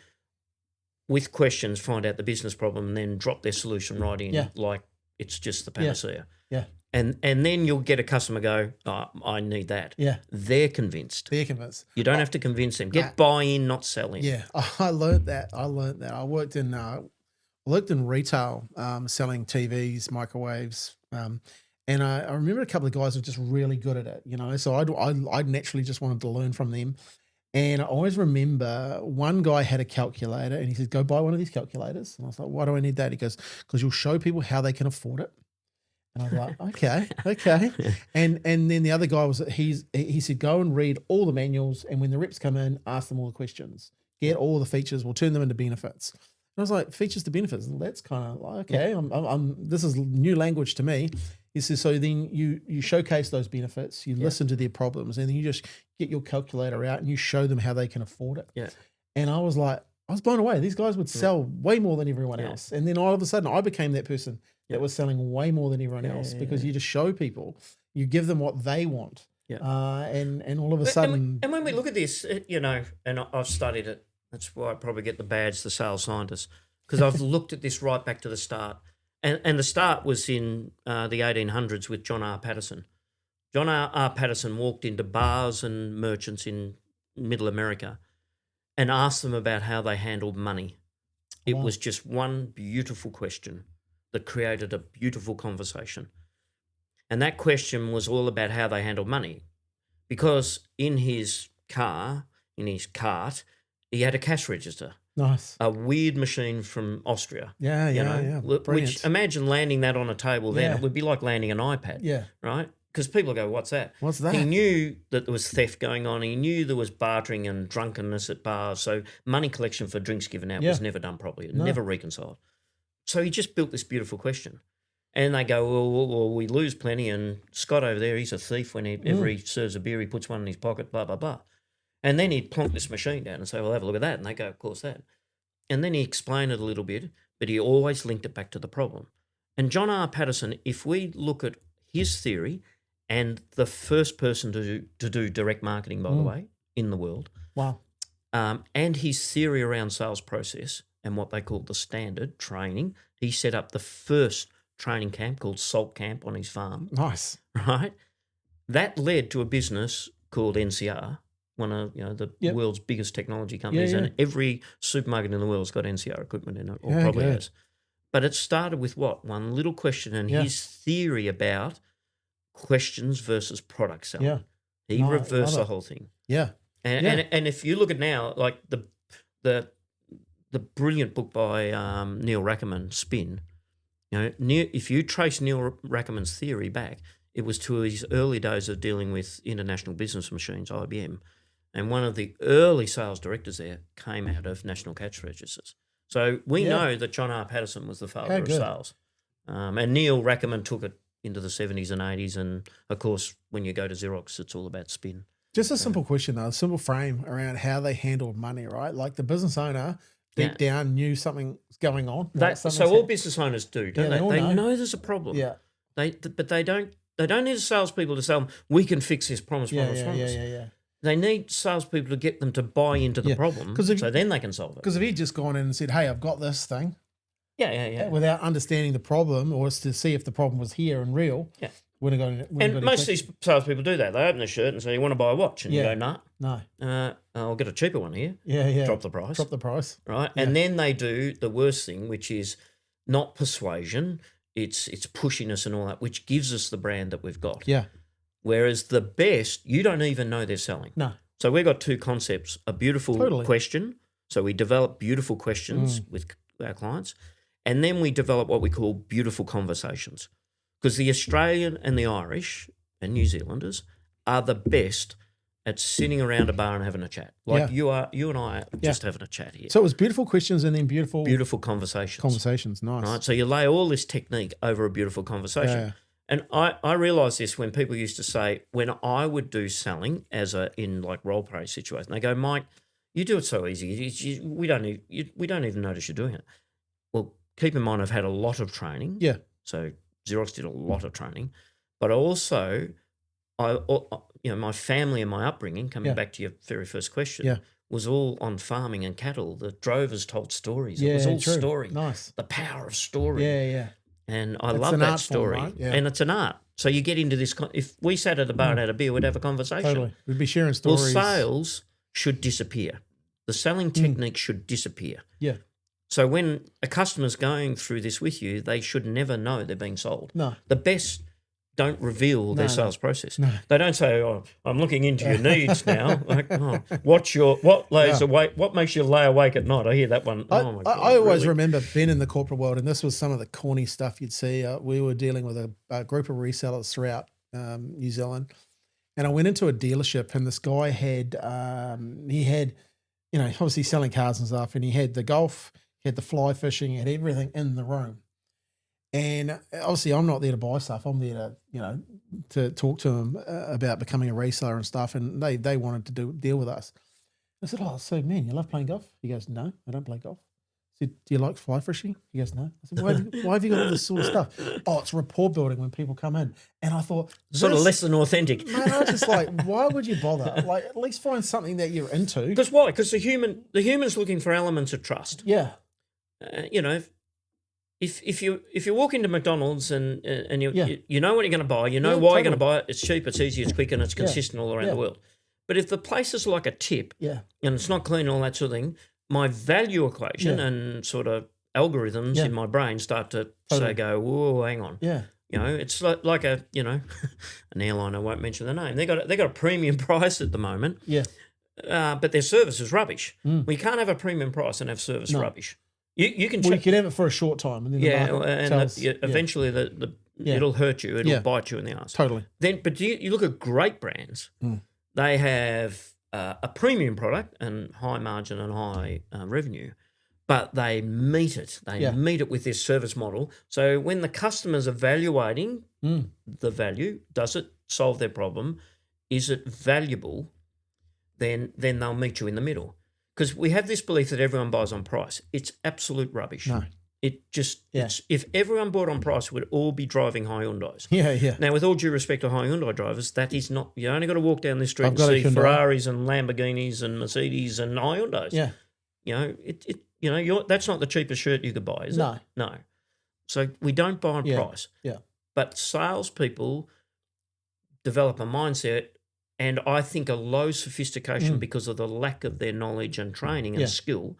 with questions, find out the business problem and then drop their solution right in like it's just the panacea. Yeah. And then you'll get a customer go, oh, I need that. Yeah. They're convinced. You don't have to convince them. Get buy-in, not sell in. Yeah. I learned that. I worked in retail, selling TVs, microwaves, and I remember a couple of guys who were just really good at it, you know. So I naturally just wanted to learn from them. And I always remember one guy had a calculator and he said, go buy one of these calculators. And I was like, why do I need that? He goes, because you'll show people how they can afford it. And I was like, okay. And then the other guy he said, go and read all the manuals. And when the reps come in, ask them all the questions, get all the features, we'll turn them into benefits. And I was like, features to benefits. That's kind of like, okay, this is new language to me. He says, so then you showcase those benefits, you listen to their problems, and then you just get your calculator out and you show them how they can afford it. Yeah. And I was blown away. These guys would sell way more than everyone else. And then all of a sudden I became that person that was selling way more than everyone else because you just show people, you give them what they want. Yeah. And all of a sudden. And when we look at this, you know, and I've studied it, that's why I probably get the badge, the sales scientist, because I've looked at this right back to the start. And the start was in the 1800s with John R. Patterson. John R. Patterson walked into bars and merchants in Middle America and asked them about how they handled money. It was just one beautiful question that created a beautiful conversation. And that question was all about how they handled money, because in his car, in his cart, he had a cash register. Nice. A weird machine from Austria. Yeah. Which, imagine landing that on a table then. It would be like landing an iPad. Yeah. Right? Because people go, what's that? What's that? He knew that there was theft going on. He knew there was bartering and drunkenness at bars. So money collection for drinks given out was never done properly. Never reconciled. So he just built this beautiful question. And they go, well, we lose plenty. And Scott over there, he's a thief. Whenever he serves a beer, he puts one in his pocket, blah, blah, blah. And then he'd plonk this machine down and say, well, have a look at that. And they go, of course, that. And then he explained it a little bit, but he always linked it back to the problem. And John R. Patterson, if we look at his theory, and the first person to do direct marketing, by the way, in the world. Wow. And his theory around sales process and what they call the standard training, he set up the first training camp called Salt Camp on his farm. Nice. Right? That led to a business called NCR, one of the world's biggest technology companies, and every supermarket in the world's got NCR equipment in it, or probably has. But it started with what? One little question, and his theory about questions versus product selling. Yeah. He reversed the whole thing. Yeah. And if you look at now, like the brilliant book by Neil Rackerman, Spin, if you trace Neil Rackerman's theory back, it was to his early days of dealing with International Business Machines, IBM. And one of the early sales directors there came out of National Cash Registers. So we know that John R. Patterson was the father of sales. And Neil Rackerman took it into the 70s and 80s. And, of course, when you go to Xerox, it's all about spin. Just a simple question, though, a simple frame around how they handled money, right? Like the business owner deep down knew something was going on. So all business owners do, don't they? They know there's a problem. Yeah. But they don't need salespeople to sell them, we can fix this, promise. Yeah. They need salespeople to get them to buy into the problem, so then they can solve it. Because if he'd just gone in and said, hey, I've got this thing, without understanding the problem or to see if the problem was here and real, and most of these salespeople do that. They open the shirt and say, you want to buy a watch? And you go, no. I'll get a cheaper one here. Yeah. Drop the price. Right? Yeah. And then they do the worst thing, which is not persuasion, it's pushiness and all that, which gives us the brand that we've got. Yeah. Whereas the best, you don't even know they're selling. No. So we've got two concepts, a beautiful question. So we develop beautiful questions with our clients, and then we develop what we call beautiful conversations, because the Australian and the Irish and New Zealanders are the best at sitting around a bar and having a chat. Like you and I are just having a chat here. So it was beautiful questions and then beautiful conversations. Conversations, nice. Right. So you lay all this technique over a beautiful conversation. Yeah. And I realised this when people used to say, when I would do selling in like role play situation, they go, Mike, you do it so easy. We don't even notice you're doing it. Well, keep in mind, I've had a lot of training. Yeah. So Xerox did a lot of training, but also my family and my upbringing, coming back to your very first question, was all on farming and cattle. The drovers told stories. It was all story. Nice. The power of story. Yeah, yeah. And I love that story. Form, right? Yeah. And it's an art. So you get into this. If we sat at a bar and had a beer, we'd have a conversation. Totally. We'd be sharing stories. Well, sales should disappear. The selling technique should disappear. Yeah. So when a customer's going through this with you, they should never know they're being sold. No. The best don't reveal their sales process. No. They don't say, "Oh, I'm looking into your needs now." Like, what makes you lay awake at night? I hear that one. Oh my God, I always really? remember being in the corporate world, and this was some of the corny stuff you'd see. We were dealing with a group of resellers throughout New Zealand, and I went into a dealership, and this guy had obviously selling cars and stuff, and he had the golf, he had the fly fishing, he had everything in the room. And obviously, I'm not there to buy stuff. I'm there to talk to them about becoming a reseller and stuff. And they wanted to deal with us. I said, "Oh, so man, you love playing golf?" He goes, "No, I don't play golf." I said, "Do you like fly fishing?" He goes, "No." I said, why have you got all this sort of stuff?" "Oh, it's rapport building when people come in." And I thought, sort of less than authentic. Man, I was just like, why would you bother? Like, at least find something that you're into. Because why? Because the human's looking for elements of trust. Yeah. If you walk into McDonald's and you know what you're going to buy, you know why you're going to buy it, it's cheap, it's easy, it's quick, and it's consistent all around the world. But if the place is like a tip and it's not clean and all that sort of thing, my value equation and sort of algorithms in my brain start to go, whoa, hang on. Yeah. It's like an airline, I won't mention the name. They got a premium price at the moment. Yeah. But their service is rubbish. We can't have a premium price and have service rubbish. You can check. You can have it for a short time, and then eventually it'll hurt you. It'll bite you in the ass. Totally. But you look at great brands. They have a premium product and high margin and high revenue, but they meet it. They meet it with this service model. So when the customer's evaluating the value, does it solve their problem? Is it valuable? Then they'll meet you in the middle. Because we have this belief that everyone buys on price. It's absolute rubbish. No. If everyone bought on price, we'd all be driving high Hyundais. Yeah, yeah. Now, with all due respect to high Hyundai drivers, that is not. You only got to walk down the street and see Ferraris and Lamborghinis and Mercedes and high Hyundais. Yeah. That's not the cheapest shirt you could buy, is it? No. So we don't buy on price. Yeah. But salespeople develop a mindset. And I think a low sophistication because of the lack of their knowledge and training and skill,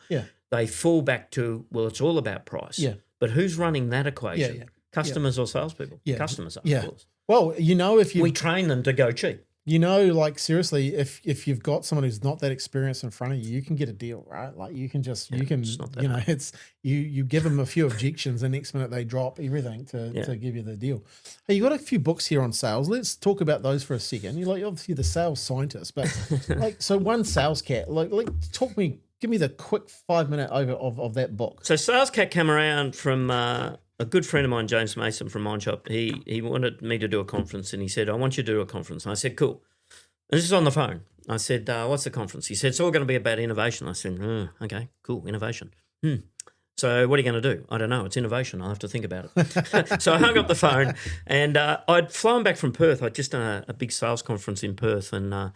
they fall back to, well, it's all about price. Yeah. But who's running that equation? Yeah. Customers or salespeople? Yeah. Customers, of course. Well, if we train them to go cheap. Like seriously, if you've got someone who's not that experienced in front of you, you can get a deal, right? Like you can you give them a few objections, and next minute they drop everything to give you the deal. Hey, you got a few books here on sales. Let's talk about those for a second. You're obviously the sales scientist, but so one sales cat. Give me the quick 5-minute over of that book. So Sales Cat came around from a good friend of mine, James Mason from Mind Shop. He wanted me to do a conference, and he said, "I want you to do a conference." And I said, "Cool." And this is on the phone. I said, "What's the conference?" He said, "It's all going to be about innovation." I said, "Okay, cool, innovation. So what are you going to do?" "I don't know. It's innovation. I'll have to think about it." So I hung up the phone, and I'd flown back from Perth. I'd just done a big sales conference in Perth, and I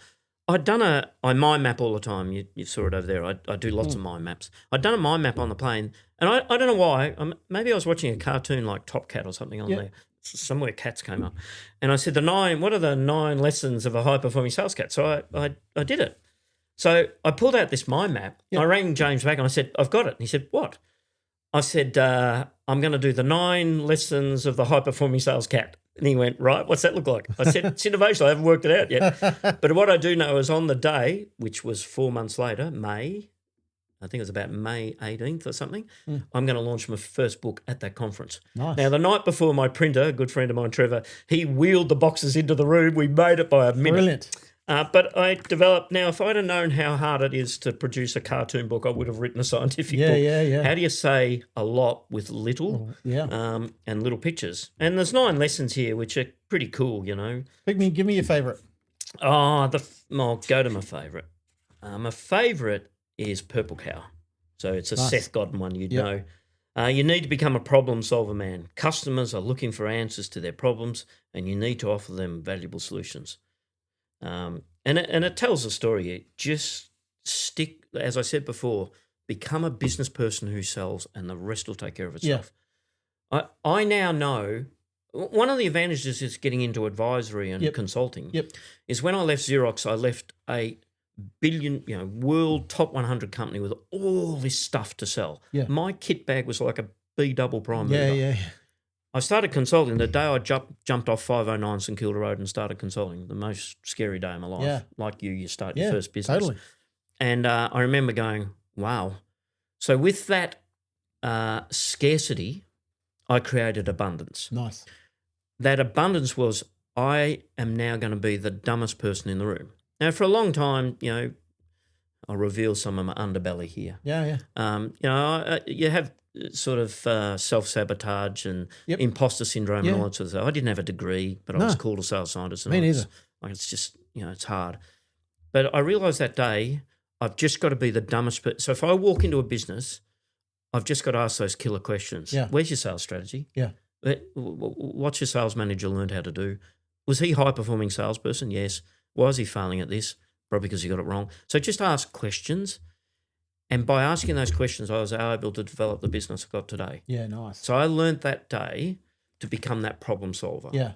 mind map all the time. You saw it over there. I do lots of mind maps. I'd done a mind map on the plane, and I don't know why. Maybe I was watching a cartoon like Top Cat or something on there. Somewhere cats came up. And I said, what are the 9 lessons of a high-performing sales cat? So I did it. So I pulled out this mind map. I rang James back and I said, "I've got it." And he said, "What?" I said, "I'm going to do the 9 lessons of the high-performing sales cat." And he went, "Right, what's that look like?" I said, "It's innovation. I haven't worked it out yet." But what I do know is on the day, which was 4 months later, May I think it was about May 18th or something. I'm going to launch my first book at that conference. Nice. Now, the night before, my printer, a good friend of mine, Trevor, he wheeled the boxes into the room. We made it by a minute. Brilliant. But I developed, now, if I'd have known how hard it is to produce a cartoon book, I would have written a scientific book. Yeah. How do you say a lot with little? And little pictures. And there's 9 lessons here, which are pretty cool, you know. Give me your favourite. I'll go to my favourite. My favourite is Purple Cow. So it's a Seth Godin one, you'd know. You need to become a problem solver, man. Customers are looking for answers to their problems, and you need to offer them valuable solutions. And it tells a story. Just stick, as I said before, become a business person who sells, and the rest will take care of itself. I now know one of the advantages is getting into advisory and consulting. Is when I left Xerox, I left a billion, world top 100 company with all this stuff to sell. My kit bag was like a B double prime mover. I started consulting the day I jumped off 509 St Kilda Road and started consulting. The most scary day of my life. Like you start your first business. Totally. And I remember going, wow. So with that scarcity, I created abundance. Nice. That abundance was, I am now going to be the dumbest person in the room. Now, for a long time, I'll reveal some of my underbelly here. You have sort of self-sabotage and imposter syndrome and all that sort of stuff. I didn't have a degree, but I was called a sales scientist. Me neither. It's just, it's hard. But I realised that day, I've just got to be the dumbest person. So if I walk into a business, I've just got to ask those killer questions. Where's your sales strategy? What's your sales manager learned how to do? Was he a high-performing salesperson? Yes. Why is he failing at this? Probably because he got it wrong. So just ask questions. And by asking those questions, I was able to develop the business I got today. Yeah, nice. So I learned that day to become that problem solver.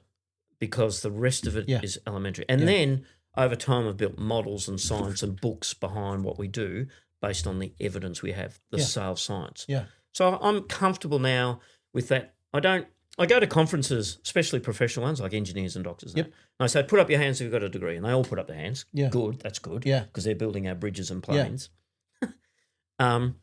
Because the rest of it is elementary. And then over time, I've built models and science and books behind what we do based on the evidence we have, the sales science. So I'm comfortable now with that. I go to conferences, especially professional ones like engineers and doctors. And I say, put up your hands if you've got a degree. And they all put up their hands. Good, that's good. Because they're building our bridges and planes. And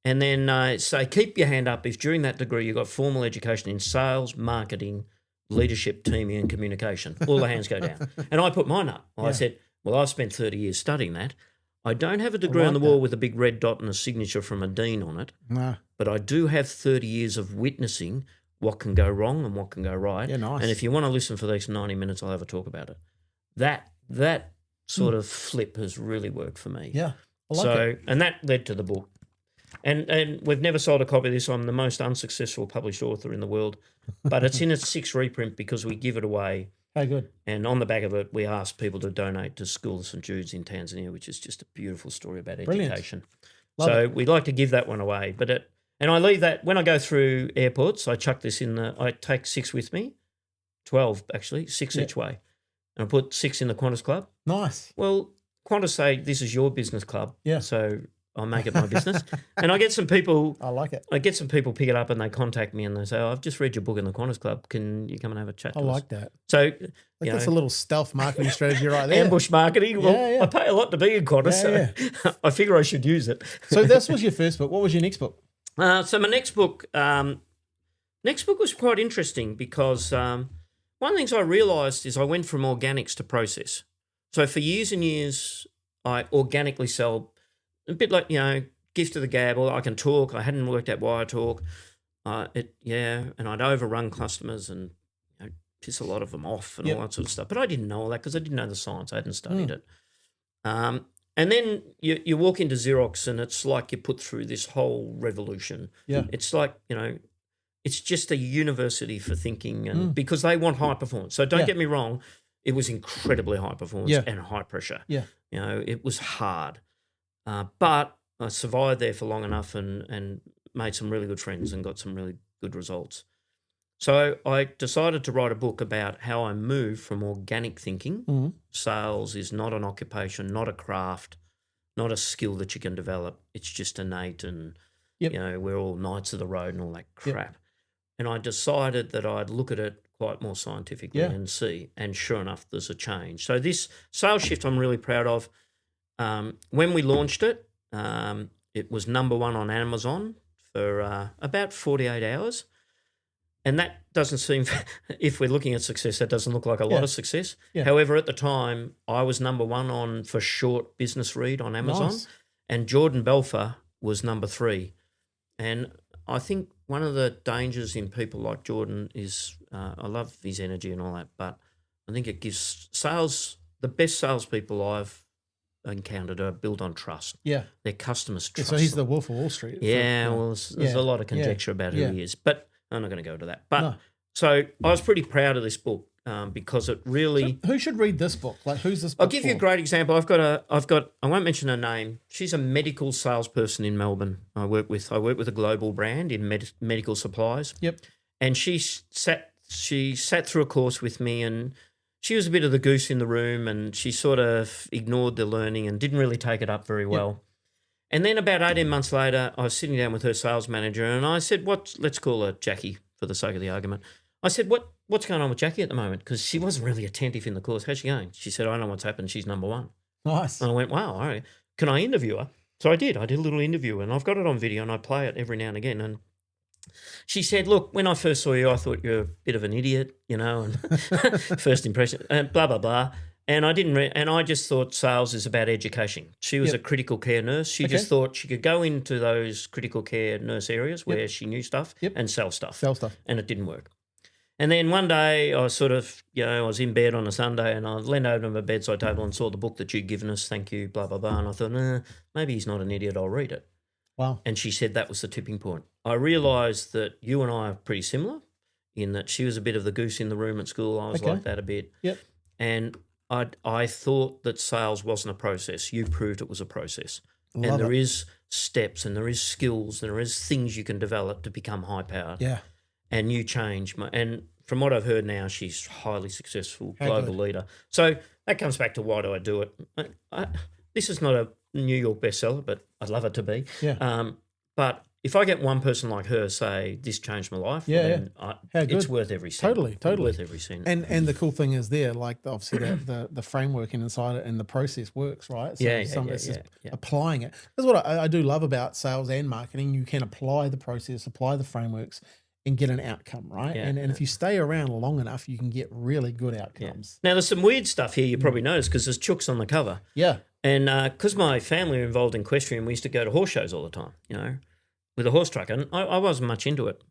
then I say, keep your hand up if during that degree you've got formal education in sales, marketing, leadership, teaming, and communication. All the hands go down. And I put mine up. I said, well, I've spent 30 years studying that. I don't have a degree on the wall with a big red dot and a signature from a dean on it. But I do have 30 years of witnessing what can go wrong and what can go right. Nice. And if you want to listen for these 90 minutes, I'll have a talk about it. That sort of flip has really worked for me. I like it. And that led to the book. And we've never sold a copy of this. I'm the most unsuccessful published author in the world. But it's in its 6th reprint because we give it away. Hey, good. And on the back of it, we ask people to donate to School of St Jude's in Tanzania, which is just a beautiful story about education. So we'd like to give that one away. And I leave that, when I go through airports, I chuck this in I take 6 with me, 12 actually, 6 each way. And I put 6 in the Qantas Club. Nice. Well, Qantas say, this is your business club. So I make it my business. And I get some people. I like it. I get some people pick it up and they contact me and they say, I've just read your book in the Qantas Club. Can you come and have a chat to us? I like that. So that's a little stealth marketing strategy right there. Ambush marketing. Well, I pay a lot to be in Qantas, so I figure I should use it. So this was your first book. What was your next book? So my next book was quite interesting because one of the things I realised is I went from organics to process. So for years and years, I organically sell a bit like, gift of the gab, or I can talk. I hadn't worked out why I talk. And I'd overrun customers and piss a lot of them off and all that sort of stuff. But I didn't know all that because I didn't know the science. I hadn't studied it. And then you walk into Xerox and it's like you put through this whole revolution. It's like, it's just a university for thinking and because they want high performance. So don't get me wrong, it was incredibly high performance and high pressure. It was hard. But I survived there for long enough and made some really good friends and got some really good results. So I decided to write a book about how I moved from organic thinking. Sales is not an occupation, not a craft, not a skill that you can develop. It's just innate and, we're all knights of the road and all that crap. And I decided that I'd look at it quite more scientifically and see. And sure enough, there's a change. So this sales shift I'm really proud of. When we launched it, It was number one on Amazon for about 48 hours. And that doesn't seem, if we're looking at success, that doesn't look like a lot of success. Yeah. However, at the time, I was number one on for short business read on Amazon, Nice. and Jordan Belfer was number 3. And I think one of the dangers in people like Jordan is, I love his energy and all that, but I think it gives the best salespeople I've encountered are built on trust. Yeah. Their customers trust So he's them. the Wolf of Wall Street. Yeah, well, there's a lot of conjecture about who he is, but I'm not going to go to that. But so I was pretty proud of this book because it really. So who should read this book? Like, who's this book I'll give you a great example. I've got. I won't mention her name. She's a medical salesperson in Melbourne. I work with a global brand in medical supplies. Yep. And she sat through a course with me, and she was a bit of the goose in the room, and she sort of ignored the learning and didn't really take it up very well. And then about 18 months later, I was sitting down with her sales manager, and I said, let's call her Jackie for the sake of the argument. I said, what's going on with Jackie at the moment? Because she wasn't really attentive in the course. How's she going? She said, I know what's happened. She's number one. Nice. And I went, wow, all right. Can I interview her? So I did. I did a little interview, and I've got it on video, and I play it every now and again. And she said, look, when I first saw you, I thought you were a bit of an idiot, and first impression, and blah, blah, blah. And I didn't, and I just thought sales is about education. She was a critical care nurse. She just thought she could go into those critical care nurse areas where she knew stuff and sell stuff. And it didn't work. And then one day I was sort of, I was in bed on a Sunday, and I leaned over to my bedside table and saw the book that you'd given us. Thank you, blah, blah, blah. And I thought, maybe he's not an idiot. I'll read it. Wow. And she said that was the tipping point. I realised that you and I are pretty similar in that she was a bit of the goose in the room at school. I was like that a bit. Yep. And I thought that sales wasn't a process. You proved it was a process. Love and there it. is steps and there is skills and there is things you can develop to become high-powered. Yeah. And you change. And from what I've heard now, she's highly successful, How global good. leader. So that comes back to why do I do it? This is not a New York bestseller, but I'd love it to be. Yeah. But if I get one person like her say, this changed my life, then it's worth every cent. Totally. Worth every cent. And the cool thing is there, like obviously the framework inside it and the process works, right? So it's just applying it. That's what I do love about sales and marketing. You can apply the process, apply the frameworks, and get an outcome, right? And if you stay around long enough, you can get really good outcomes. Now, there's some weird stuff here you probably noticed because there's chooks on the cover. Yeah. And because my family are involved in equestrian, we used to go to horse shows all the time, with a horse truck. And I wasn't much into it.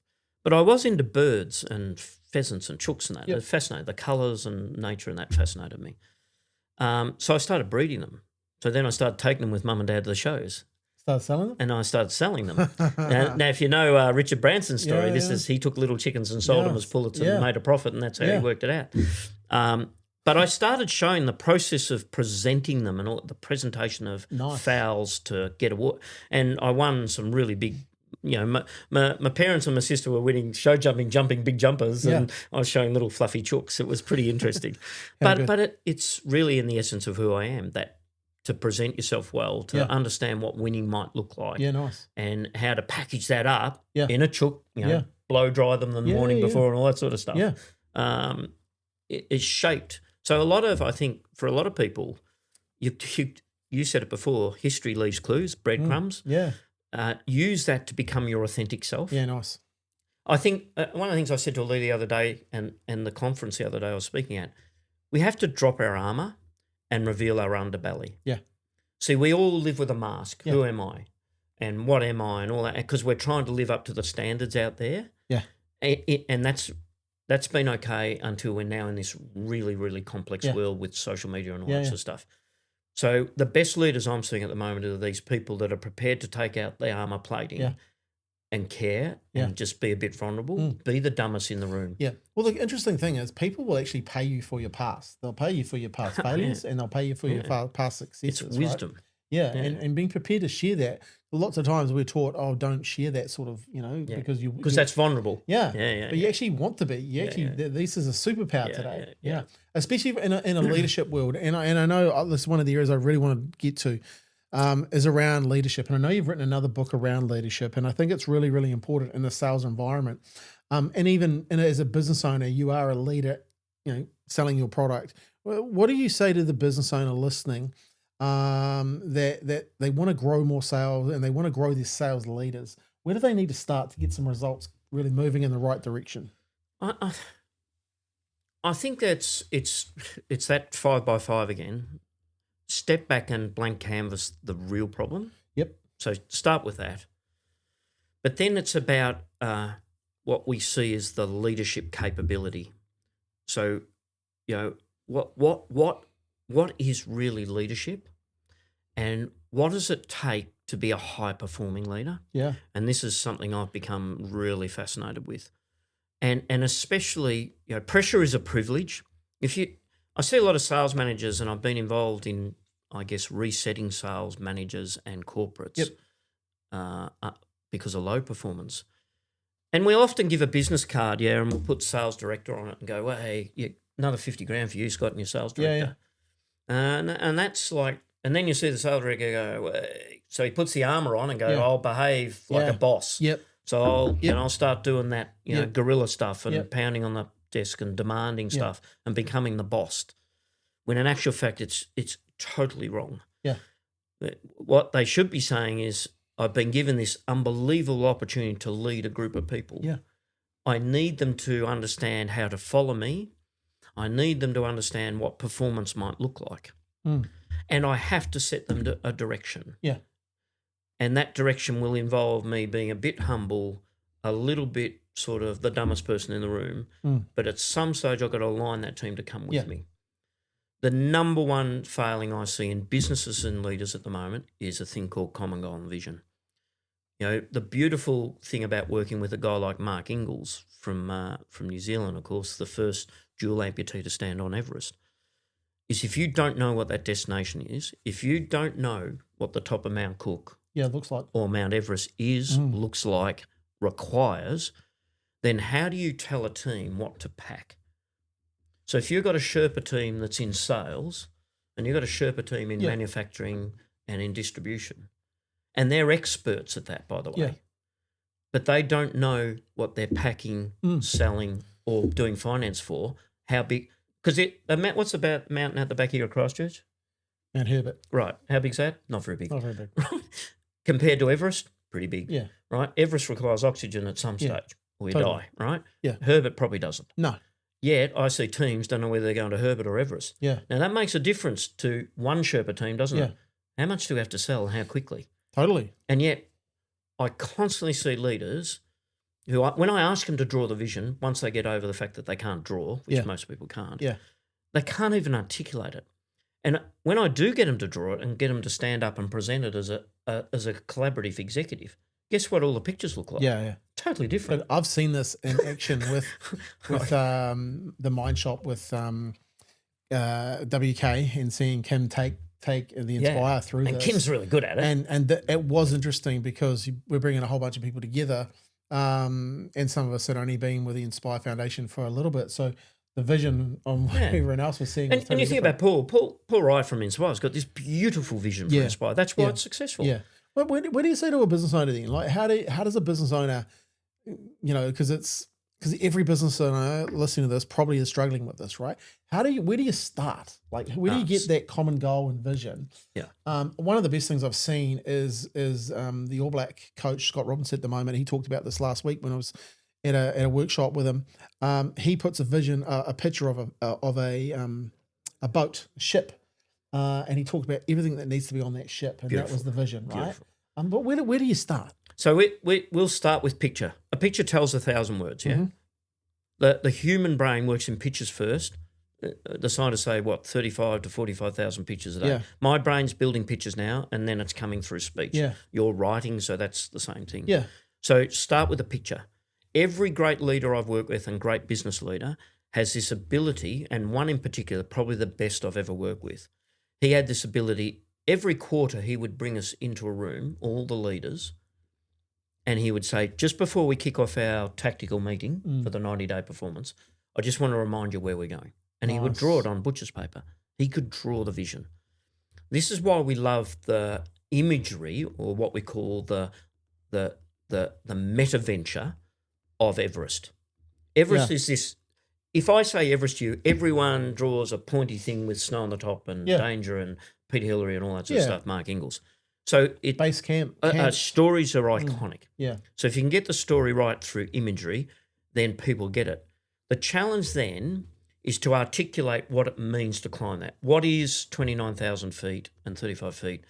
But I was into birds and pheasants and chooks and that. It fascinated. The colours and nature and that fascinated me. So I started breeding them. So then I started taking them with mum and dad to the shows. Start selling them? And I started selling them. now, if you know Richard Branson's story, he took little chickens and sold them as pullets and made a profit, and that's how he worked it out. But I started showing the process of presenting them and all the presentation of fowls to get award. And I won some really big, my parents and my sister were winning show jumping big jumpers, and I was showing little fluffy chooks. It was pretty interesting. but it's really in the essence of who I am, that to present yourself well, to understand what winning might look like. Yeah, nice. And how to package that up in a chook, blow dry them the morning before and all that sort of stuff. Yeah. It's shaped. So I think for a lot of people, you said it before, history leaves clues, breadcrumbs. Use that to become your authentic self. Yeah, nice. I think one of the things I said to Lee the other day and the conference the other day I was speaking at, we have to drop our armour and reveal our underbelly. Yeah. See, we all live with a mask. Who am I? And what am I? And all that, because we're trying to live up to the standards out there. Yeah. And that's been okay until we're now in this really, really complex world with social media and all that sort of stuff. So the best leaders I'm seeing at the moment are these people that are prepared to take out the armour plating and care and just be a bit vulnerable, be the dumbest in the room. Yeah. Well, the interesting thing is people will actually pay you for your past. They'll pay you for your past failures and they'll pay you for your past successes. It's wisdom. Right? Yeah. And being prepared to share that. Lots of times we're taught, don't share that sort of, because that's vulnerable. But you actually want to be. You actually, this is a superpower today. Yeah. Especially in a leadership world. And I know this is one of the areas I really want to get to. Is around leadership. And I know you've written another book around leadership, and I think it's really, really important in the sales environment. And even as a business owner, you are a leader, selling your product. What do you say to the business owner listening that they want to grow more sales and they want to grow their sales leaders. Where do they need to start to get some results really moving in the right direction? I, I think it's that 5x5 again. Step back and blank canvas the real problem. Yep. So start with that. But then it's about what we see as the leadership capability. So, what is really leadership, and what does it take to be a high performing leader? Yeah. And this is something I've become really fascinated with. And especially, pressure is a privilege. I see a lot of sales managers, and I've been involved in, I guess, resetting sales managers and corporates because of low performance. And we often give a business card, and we'll put sales director on it and go, well, hey, another 50 grand for you, Scott, and your sales director. And that's like, and then you see the sales director go, well, so he puts the armor on and go, I'll behave like a boss. Yep. So I'll start doing that, guerrilla stuff and pounding on the desk and demanding stuff and becoming the boss. When in actual fact, it's totally wrong. Yeah. What they should be saying is, I've been given this unbelievable opportunity to lead a group of people. Yeah. I need them to understand how to follow me. I need them to understand what performance might look like. And I have to set them to a direction. Yeah. And that direction will involve me being a bit humble, a little bit sort of the dumbest person in the room. But at some stage, I've got to align that team to come with me. The number one failing I see in businesses and leaders at the moment is a thing called common goal and vision. The beautiful thing about working with a guy like Mark Ingalls from New Zealand, of course, the first dual amputee to stand on Everest, is if you don't know what that destination is, if you don't know what the top of Mount Cook looks like, or Mount Everest looks like, requires, then how do you tell a team what to pack? So if you've got a Sherpa team that's in sales and you've got a Sherpa team in manufacturing and in distribution, and they're experts at that, by the way, but they don't know what they're packing, selling, or doing finance for, how big, because what's the mountain at the back here at Christchurch? Mount Herbert. Right. How big's that? Not very big. Not very big. Compared to Everest, pretty big. Yeah. Right? Everest requires oxygen at some stage or you die, right? Yeah. Herbert probably doesn't. No. Yet I see teams don't know whether they're going to Herbert or Everest. Yeah. Now that makes a difference to one Sherpa team, doesn't it? How much do we have to sell and how quickly? Totally. And yet I constantly see leaders who, when I ask them to draw the vision, once they get over the fact that they can't draw, which most people can't, they can't even articulate it. And when I do get them to draw it and get them to stand up and present it as a collaborative executive, guess what all the pictures look like? Yeah. Totally different. But I've seen this in action with the Mind Shop with WK and seeing Kim take the Inspire through and this. Kim's really good at it. And it was interesting because we're bringing a whole bunch of people together, and some of us had only been with the Inspire Foundation for a little bit. So the vision on what everyone else was seeing. And you think about Paul Wright from Inspire's got this beautiful vision for Inspire. That's why it's successful. Yeah. Well, what do you say to a business owner then? Like, how does a business owner, because every business owner listening to this probably is struggling with this, right? Where do you start? Like, where do you get that common goal and vision? Yeah. One of the best things I've seen is the All Black coach Scott Robinson at the moment. He talked about this last week when I was at a workshop with him. He puts a picture of a boat, a ship, and he talked about everything that needs to be on that ship, and that was the vision, right? Beautiful. But where do you start? So we'll start with picture. A picture tells 1,000 words, yeah? The human brain works in pictures first. The scientists say, 35 to 45,000 pictures a day. Yeah. My brain's building pictures now, and then it's coming through speech. Yeah. You're writing, so that's the same thing. Yeah. So start with a picture. Every great leader I've worked with and great business leader has this ability, and one in particular, probably the best I've ever worked with. He had this ability. Every quarter he would bring us into a room, all the leaders, and he would say, just before we kick off our tactical meeting for the 90-day performance, I just want to remind you where we're going. And he would draw it on butcher's paper. He could draw the vision. This is why we love the imagery, or what we call the meta-venture of Everest. Everest is this. If I say Everest to you, everyone draws a pointy thing with snow on the top and danger and Peter Hillary and all that sort of stuff, Mark Ingalls. So Base camp. stories are iconic. Yeah. So if you can get the story right through imagery, then people get it. The challenge then is to articulate what it means to climb that. What is 29,000 feet and 35 feet?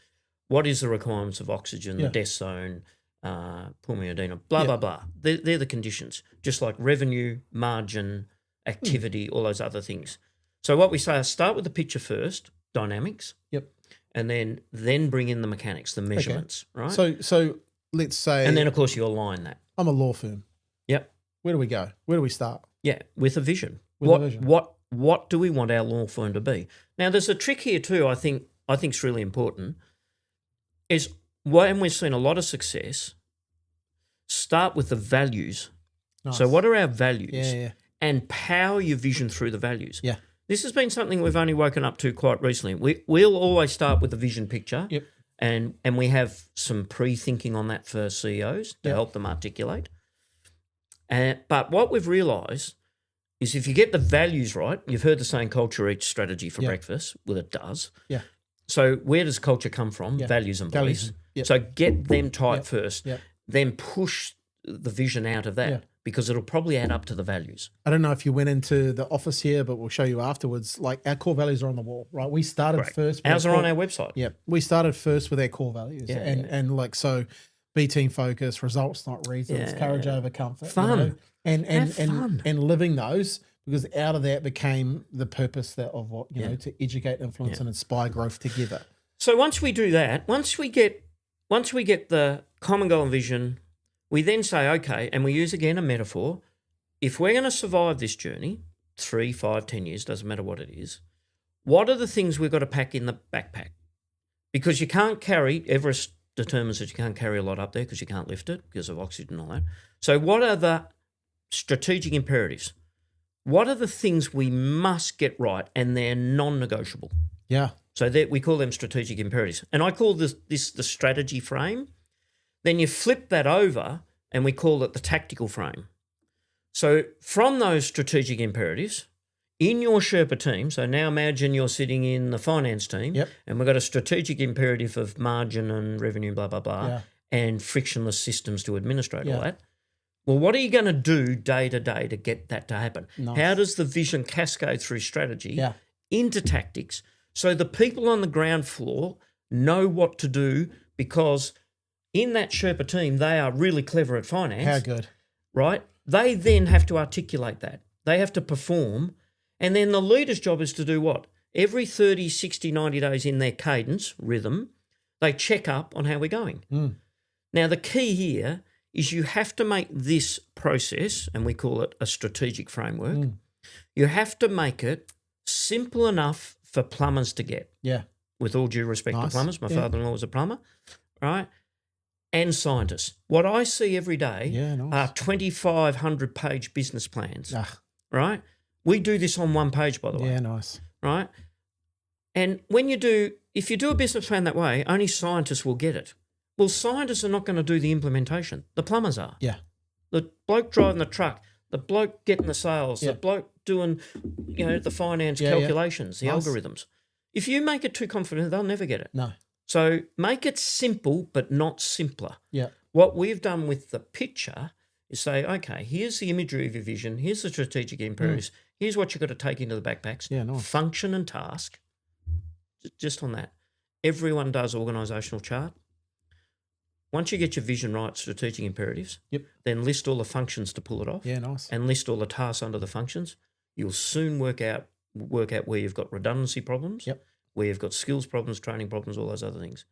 What is the requirements of oxygen, the death zone, pulmonary edema, blah, blah, blah. They're the conditions, just like revenue, margin, activity, all those other things. So what we say is start with the picture first, dynamics. Yep. And then bring in the mechanics, the measurements, right? So let's say, and then of course you align that. I'm a law firm. Yep. Where do we go? Where do we start? Yeah, with a vision. With a vision. What do we want our law firm to be? Now, there's a trick here too. I think is really important. Is when we've seen a lot of success, start with the values. Nice. So, what are our values? Yeah. And power your vision through the values. Yeah. This has been something we've only woken up to quite recently. We'll always start with the vision picture. Yep. And we have some pre-thinking on that for CEOs to help them articulate. But what we've realised is if you get the values right, you've heard the saying culture eats strategy for breakfast. Well, it does. Yeah. So where does culture come from? Values and beliefs. Yep. So get them tight first, Yep. then push the vision out of that because it'll probably add up to the values. I don't know if you went into the office here, but we'll show you afterwards. Like our core values are on the wall, right? We started first. Ours are on our website. Yeah. We started first with our core values. And like, so be team focused, results, not reasons, courage over comfort. Fun. You know? Have fun. And living those, because out of that became the purpose of what, you know, to educate, influence and inspire growth together. So once we do that, once we get the common goal and vision, we then say, okay, and we use again a metaphor. If we're going to survive this journey, 3, 5, 10 years, doesn't matter what it is, what are the things we've got to pack in the backpack? Because you can't carry, Everest determines that you can't carry a lot up there because you can't lift it because of oxygen and all that. So what are the strategic imperatives? What are the things we must get right and they're non-negotiable? Yeah. So that we call them strategic imperatives. And I call this the strategy frame. Then you flip that over and we call it the tactical frame. So from those strategic imperatives, in your Sherpa team, so now imagine you're sitting in the finance team and we've got a strategic imperative of margin and revenue, blah, blah, blah, and frictionless systems to administrate all that. Well, what are you going to do day to day to get that to happen? Nice. How does the vision cascade through strategy into tactics so the people on the ground floor know what to do because in that Sherpa team, they are really clever at finance. How good. Right? They then have to articulate that. They have to perform. And then the leader's job is to do what? Every 30, 60, 90 days in their cadence, rhythm, they check up on how we're going. Now, the key here is you have to make this process, and we call it a strategic framework, you have to make it simple enough for plumbers to get. Yeah. With all due respect to plumbers. My father-in-law was a plumber, right? And scientists. What I see every day are 2,500-page business plans, right? We do this on one page, by the way. Yeah, nice. Right? And if you do a business plan that way, only scientists will get it. Well, scientists are not going to do the implementation. The plumbers are. Yeah. The bloke driving the truck, the bloke getting the sales, the bloke doing, the finance calculations, the algorithms. If you make it too confident, they'll never get it. No. So make it simple but not simpler. Yeah. What we've done with the picture is say, okay, here's the imagery of your vision, here's the strategic imperatives, here's what you've got to take into the backpacks. Yeah, nice. Function and task. Just on that. Everyone does organisational chart. Once you get your vision right, strategic imperatives, then list all the functions to pull it off. Yeah, nice. And list all the tasks under the functions. You'll soon work out where you've got redundancy problems, where you've got skills problems, training problems, all those other things.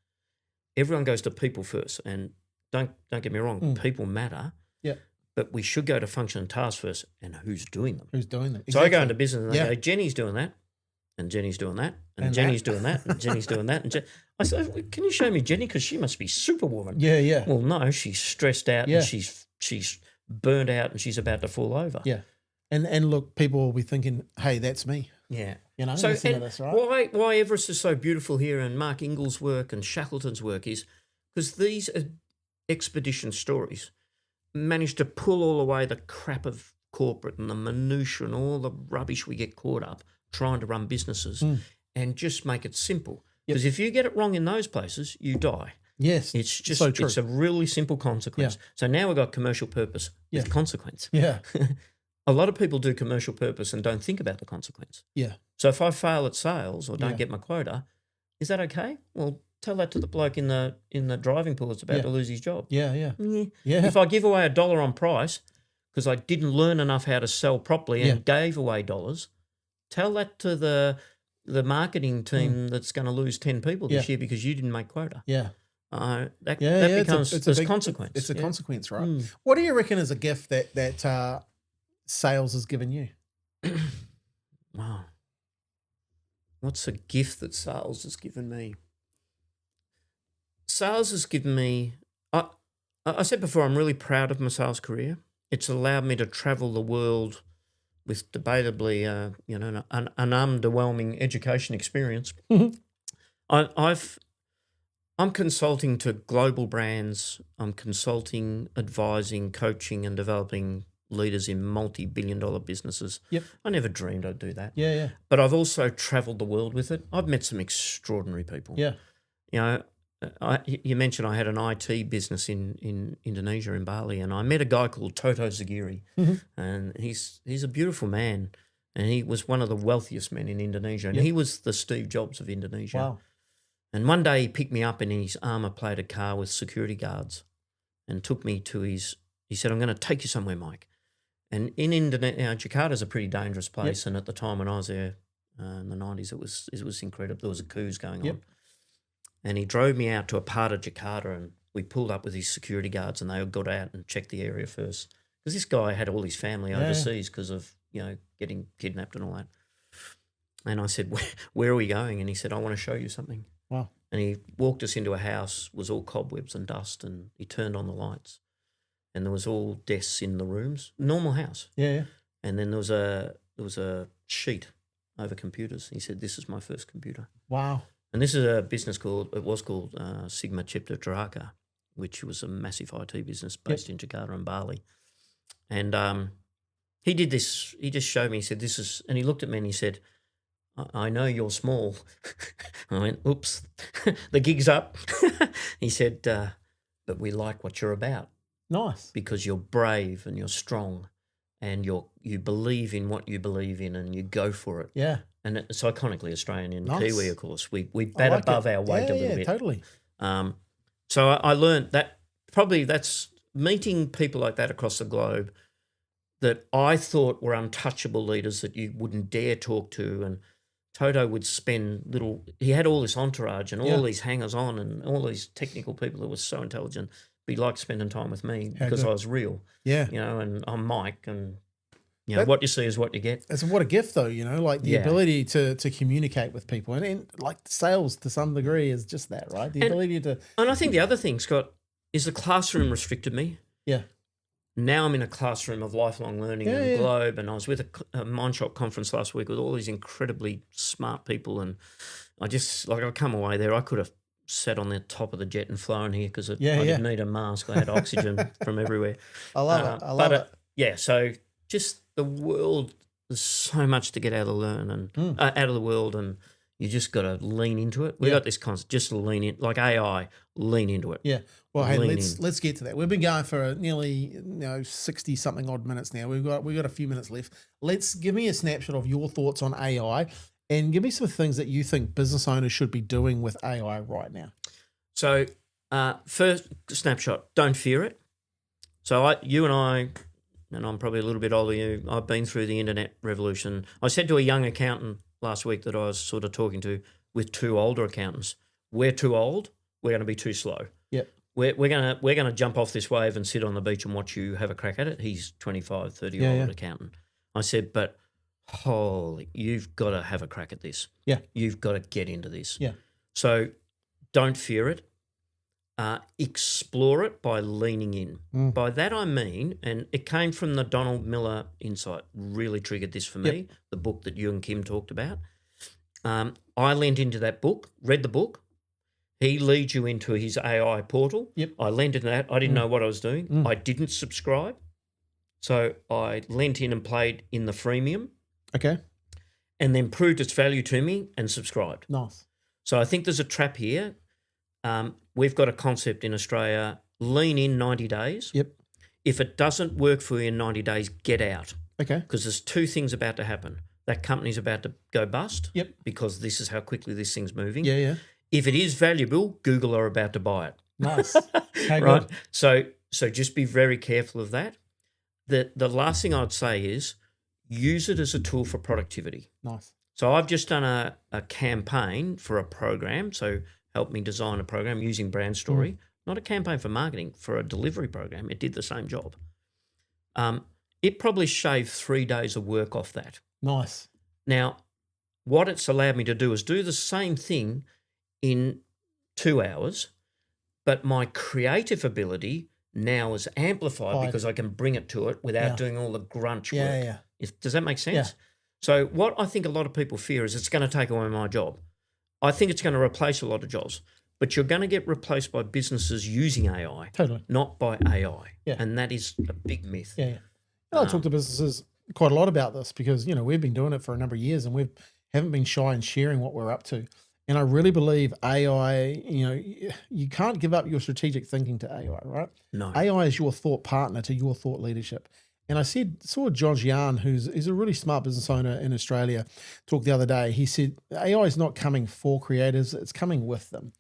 Everyone goes to people first, and don't get me wrong, people matter. Yeah. But we should go to function and task first, and who's doing them. Who's doing them? So I go into business and they go, Jenny's doing that, and Jenny's doing that, and Jenny's doing that, and Jenny's doing that. And I said, can you show me Jenny? Because she must be superwoman. Yeah, yeah. Well, no, she's stressed out and she's burnt out and she's about to fall over. Yeah. And look, people will be thinking, hey, that's me. Yeah. So listen to this, right? Why Everest is so beautiful here and Mark Ingalls' work and Shackleton's work is because these expedition stories manage to pull all away the crap of corporate and the minutiae and all the rubbish we get caught up trying to run businesses and just make it simple. Because if you get it wrong in those places, you die. Yes. It's just so true. it's a really simple consequence. So now we've got commercial purpose with consequence. Yeah. A lot of people do commercial purpose and don't think about the consequence. Yeah. So if I fail at sales or don't get my quota, is that okay? Well, tell that to the bloke in the driving pool that's about to lose his job. Yeah. If I give away $1 on price because I didn't learn enough how to sell properly and gave away dollars, tell that to the marketing team that's going to lose 10 people this year because you didn't make quota. Yeah. That becomes it's a big consequence. It's a consequence, right? What do you reckon is a gift that sales has given you? Wow. What's a gift that sales has given me? Sales has given me, I said before, I'm really proud of my sales career. It's allowed me to travel the world with debatably, an underwhelming education experience. I'm consulting to global brands. I'm consulting, advising, coaching, and developing leaders in multi-billion-dollar businesses. Yep. I never dreamed I'd do that. Yeah. But I've also traveled the world with it. I've met some extraordinary people. Yeah. You know, you mentioned I had an IT business in Indonesia, in Bali, and I met a guy called Toto Zagiri, and he's a beautiful man, and he was one of the wealthiest men in Indonesia, and he was the Steve Jobs of Indonesia. Wow. And one day he picked me up in his armour-plated car with security guards and took me to he said, I'm going to take you somewhere, Mike. And in Indonesia, Jakarta's a pretty dangerous place, and at the time when I was there in the 90s, it was incredible. There was a coups going on. And he drove me out to a part of Jakarta, and we pulled up with his security guards, and they got out and checked the area first. Because this guy had all his family overseas because of, getting kidnapped and all that. And I said, where are we going? And he said, I want to show you something. Wow. And he walked us into a house, was all cobwebs and dust, and he turned on the lights. And there was all desks in the rooms, normal house. Yeah. And then there was a sheet over computers. He said, this is my first computer. Wow. And this is a business called Sigma Chipta Traka, which was a massive IT business based in Jakarta and Bali. And he did this, he just showed me, he said, this is, and he looked at me and he said, I know you're small. I went, oops, the gig's up. He said, but we like what you're about. Nice. Because you're brave and you're strong and you believe in what you believe in and you go for it. Yeah. And it's iconically Australian and Kiwi, of course. We bat like above our weight a little bit. Totally. So I learned that that's meeting people like that across the globe that I thought were untouchable leaders that you wouldn't dare talk to. And Toto would he had all this entourage and all these hangers-on and all these technical people that were so intelligent. But he liked spending time with me because I was real. Yeah. And I'm Mike and, what you see is what you get. It's what a gift though, like the ability to communicate with people. And like sales to some degree is just that, right? The ability to... And I think the other thing, Scott, is the classroom restricted me. Yeah. Now I'm in a classroom of lifelong learning and globe, and I was with a Mindshot conference last week with all these incredibly smart people, and I come away there, I could have sat on the top of the jet and flown here because I didn't need a mask. I had oxygen from everywhere. I love it. I love it. Yeah, so just the world, there's so much to get out of the world, and you just got to lean into it. We got this concept, just lean in, like AI, lean into it. Yeah. Well, hey, let's get to that. We've been going for nearly 60 something odd minutes now. We've got a few minutes left. Give me a snapshot of your thoughts on AI, and give me some things that you think business owners should be doing with AI right now. So, first snapshot: don't fear it. So, you and I, and I'm probably a little bit older than you, I've been through the internet revolution. I said to a young accountant last week that I was sort of talking to with two older accountants, we're too old, we're going to be too slow. Yep. We're gonna jump off this wave and sit on the beach and watch you have a crack at it. He's 25, 30-year-old accountant. I said, but holy, you've got to have a crack at this. Yeah. You've got to get into this. Yeah. So don't fear it. Explore it by leaning in. By that I mean, and it came from the Donald Miller Insight, really triggered this for me, the book that you and Kim talked about. I leaned into that book, read the book. He leads you into his AI portal. Yep. I leaned into that. I didn't know what I was doing. I didn't subscribe. So I leant in and played in the freemium. Okay. And then proved its value to me and subscribed. Nice. So I think there's a trap here. We've got a concept in Australia, lean in 90 days. Yep. If it doesn't work for you in 90 days, get out. Okay. Because there's two things about to happen. That company's about to go bust. Yep. Because this is how quickly this thing's moving. Yeah, yeah. If it is valuable, Google are about to buy it. Nice. Okay, Right? good. So just be very careful of that. The last thing I'd say is use it as a tool for productivity. Nice. So I've just done a campaign for a program. So help me design a program using Brand Story. Not a campaign for marketing, for a delivery program. It did the same job. It probably shaved 3 days of work off that. Nice. Now, what it's allowed me to do is do the same thing in 2 hours, but my creative ability now is amplified because I can bring it to it without doing all the grunch work. Yeah. Does that make sense? Yeah. So what I think a lot of people fear is it's going to take away my job. I think it's going to replace a lot of jobs, but you're going to get replaced by businesses using AI, Totally. not by AI. Yeah. And that is a big myth. Yeah, yeah. And I talk to businesses quite a lot about this because, we've been doing it for a number of years and we haven't been shy in sharing what we're up to. And I really believe AI, you can't give up your strategic thinking to AI, right? No. AI is your thought partner to your thought leadership. And I saw John Jian, who's a really smart business owner in Australia, talk the other day. He said AI is not coming for creators; it's coming with them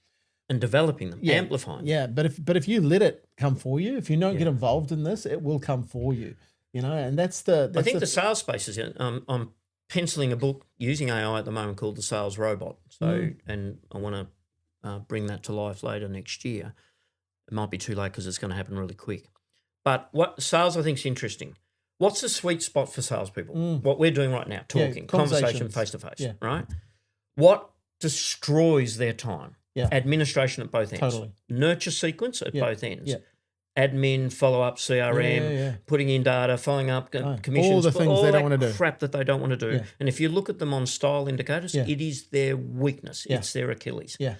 and developing them, amplifying. Yeah, but if you let it come for you, if you don't get involved in this, it will come for you. And that's the. I think the sales space is. I'm penciling a book using AI at the moment called The Sales Robot. So, and I want to bring that to life later next year. It might be too late because it's going to happen really quick. But what sales I think is interesting. What's the sweet spot for salespeople? What we're doing right now, talking, conversation, face to face, right? What destroys their time? Yeah. Administration at both ends. Totally. Nurture sequence at both ends. Yeah. Admin, follow up, CRM, putting in data, following up, commissions, all the things they don't want to do. Crap that they don't want to do. Yeah. And if you look at them on style indicators, it is their weakness. Yeah. It's their Achilles. Yeah.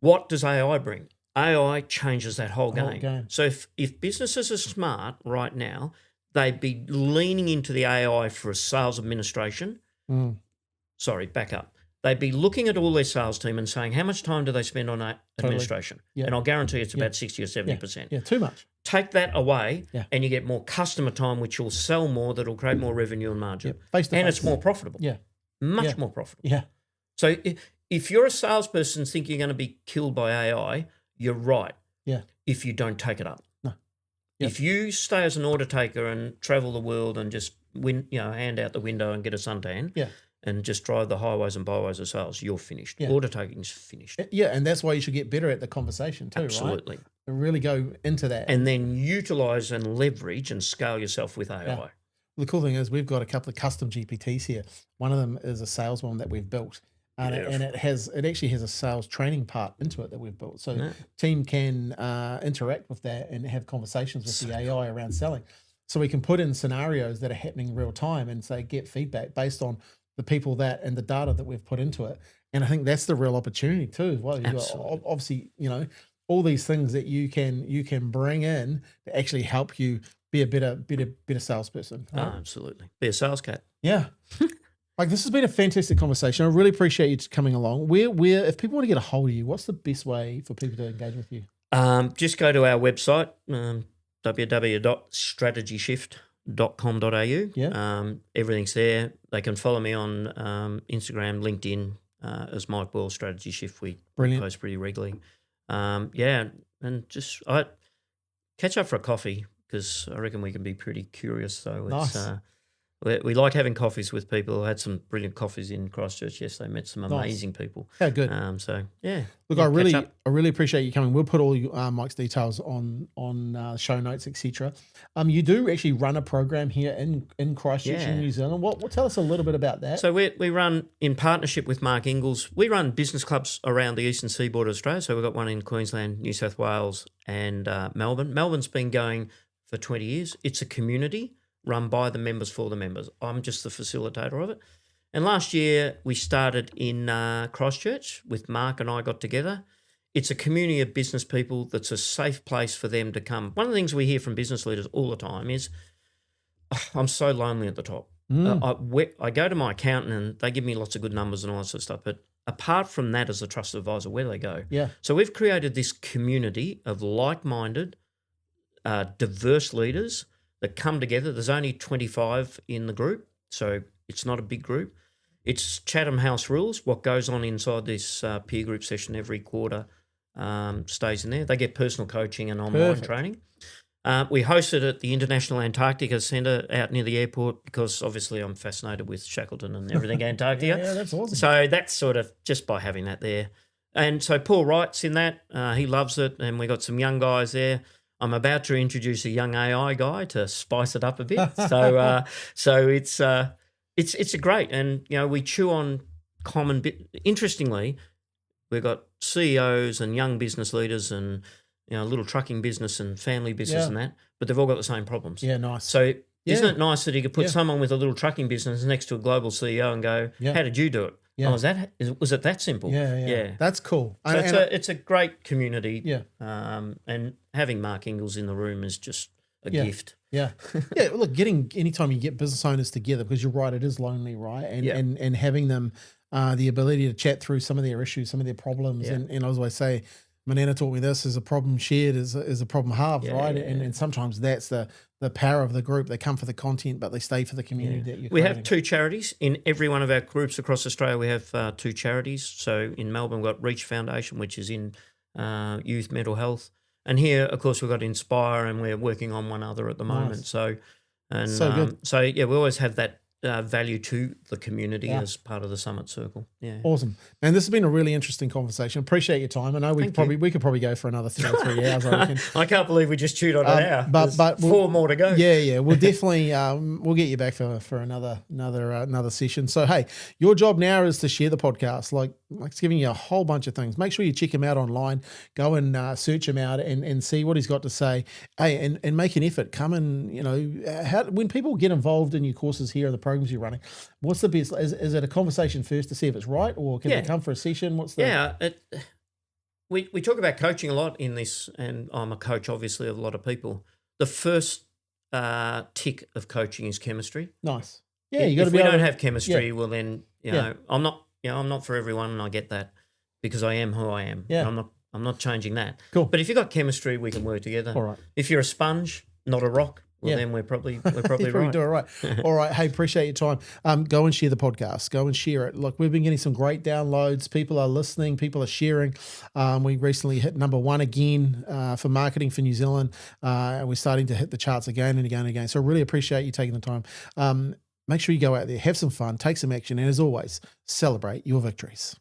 What does AI bring? AI changes that whole Whole game. game. So if businesses are smart right now, they'd be leaning into the AI for sales administration. Sorry, back up. They'd be looking at all their sales team and saying, how much time do they spend on administration? Yeah. And I'll guarantee it's about 60 or 70%. Yeah, too much. Take that away Yeah. and you get more customer time, which will sell more, that'll create more revenue and margin. Face to And face. it's more profitable. Yeah. Much more profitable. Yeah. So if you're a salesperson and think you're going to be killed by AI, you're right. Yeah. If you don't take it up. No. Yep. If you stay as an order taker and travel the world and just hand out the window and get a suntan and just drive the highways and byways of sales, you're finished. Yeah. Order taking's finished. Yeah, and that's why you should get better at the conversation too, Absolutely. right? And really go into that. And then utilize and leverage and scale yourself with AI. Yeah. The cool thing is we've got a couple of custom GPTs here. One of them is a sales one that we've built. And it actually has a sales training part into it that we've built. So the team can interact with that and have conversations with the AI around selling. So we can put in scenarios that are happening real time and say, get feedback based on the people and the data that we've put into it. And I think that's the real opportunity too, as well. You've got, obviously, all these things that you can bring in to actually help you be a better salesperson. Right? Absolutely. Be a sales cat. Yeah. Like, this has been a fantastic conversation. I really appreciate you coming along. If people want to get a hold of you, what's the best way for people to engage with you? Just go to our website, www.strategyshift.com.au. Yeah. Everything's there. They can follow me on Instagram, LinkedIn, as Mike Boyle Strategy Shift. We post pretty regularly. And just catch up for a coffee because I reckon we can be pretty curious. So it's we like having coffees with people. I had some brilliant coffees in Christchurch yesterday. Met some amazing people. Yeah, good. Look, I really appreciate you coming. We'll put all Mike's details on show notes, etc. You do actually run a program here in Christchurch in New Zealand. What tell us a little bit about that? So we run in partnership with Mark Ingalls. We run business clubs around the eastern seaboard of Australia. So we've got one in Queensland, New South Wales, and Melbourne. Melbourne's been going for 20 years. It's a community run by the members for the members. I'm just the facilitator of it. And last year we started in Christchurch with Mark and I got together. It's a community of business people that's a safe place for them to come. One of the things we hear from business leaders all the time is, I'm so lonely at the top. I go to my accountant and they give me lots of good numbers and all that sort of stuff, but apart from that as a trusted advisor, where do they go? Yeah. So we've created this community of like-minded, diverse leaders that come together. There's only 25 in the group, so it's not a big group. It's Chatham House rules. What goes on inside this peer group session every quarter stays in there. They get personal coaching and online training. We hosted at the International Antarctica Centre out near the airport because obviously I'm fascinated with Shackleton and everything Antarctica. Yeah, that's awesome. So that's sort of just by having that there. And so Paul Wright's in that. He loves it, and we got some young guys there. I'm about to introduce a young AI guy to spice it up a bit. So it's a great, and we chew on common bit. Interestingly, we've got CEOs and young business leaders and little trucking business and family business and that, but they've all got the same problems. Yeah, nice. So isn't it nice that you could put someone with a little trucking business next to a global CEO and go, how did you do it? Yeah. Oh, was it that simple? Yeah. That's cool. So it's a great community. Yeah. And having Mark Ingalls in the room is just a gift. Yeah. Yeah. Look, anytime you get business owners together, because you're right, it is lonely, right? And having them the ability to chat through some of their issues, some of their problems. And I always say, my Nana taught me this: is a problem shared is a problem halved, right? And sometimes that's the power of the group. They come for the content, but they stay for the community that you're creating. We have 2 charities in every one of our groups across Australia. We have 2 charities. So in Melbourne, we've got Reach Foundation, which is in youth mental health, and here, of course, we've got Inspire, and we're working on one other at the moment. Nice. So good. we always have that value to the community as part of the Summit Circle. Yeah. Awesome. Man, this has been a really interesting conversation. Appreciate your time. I know we could probably go for another 3 or 3 hours, I reckon. I can't believe we just chewed on an hour. But 4 more to go. Yeah. We'll definitely we'll get you back for another session. So hey, your job now is to share the podcast. Like Mike's giving you a whole bunch of things. Make sure you check him out online. Go and search him out and see what he's got to say. Hey, and make an effort. Come and when people get involved in your courses here, the programs you're running, what's the best? Is it a conversation first to see if it's right, or can they come for a session? We talk about coaching a lot in this, and I'm a coach, obviously, of a lot of people. The first tick of coaching is chemistry. Nice. Yeah, you got to be. If we don't have chemistry, well, then I'm not for everyone, and I get that because I am who I am. Yeah. And I'm not changing that. Cool. But if you've got chemistry, we can work together. All right. If you're a sponge, not a rock, well, then we're probably right. Do it right. All right. Hey, appreciate your time. Go and share the podcast. Go and share it. Look, we've been getting some great downloads. People are listening. People are sharing. We recently hit number 1 again for marketing for New Zealand. And we're starting to hit the charts again and again and again. So really appreciate you taking the time. Make sure you go out there, have some fun, take some action, and as always, celebrate your victories.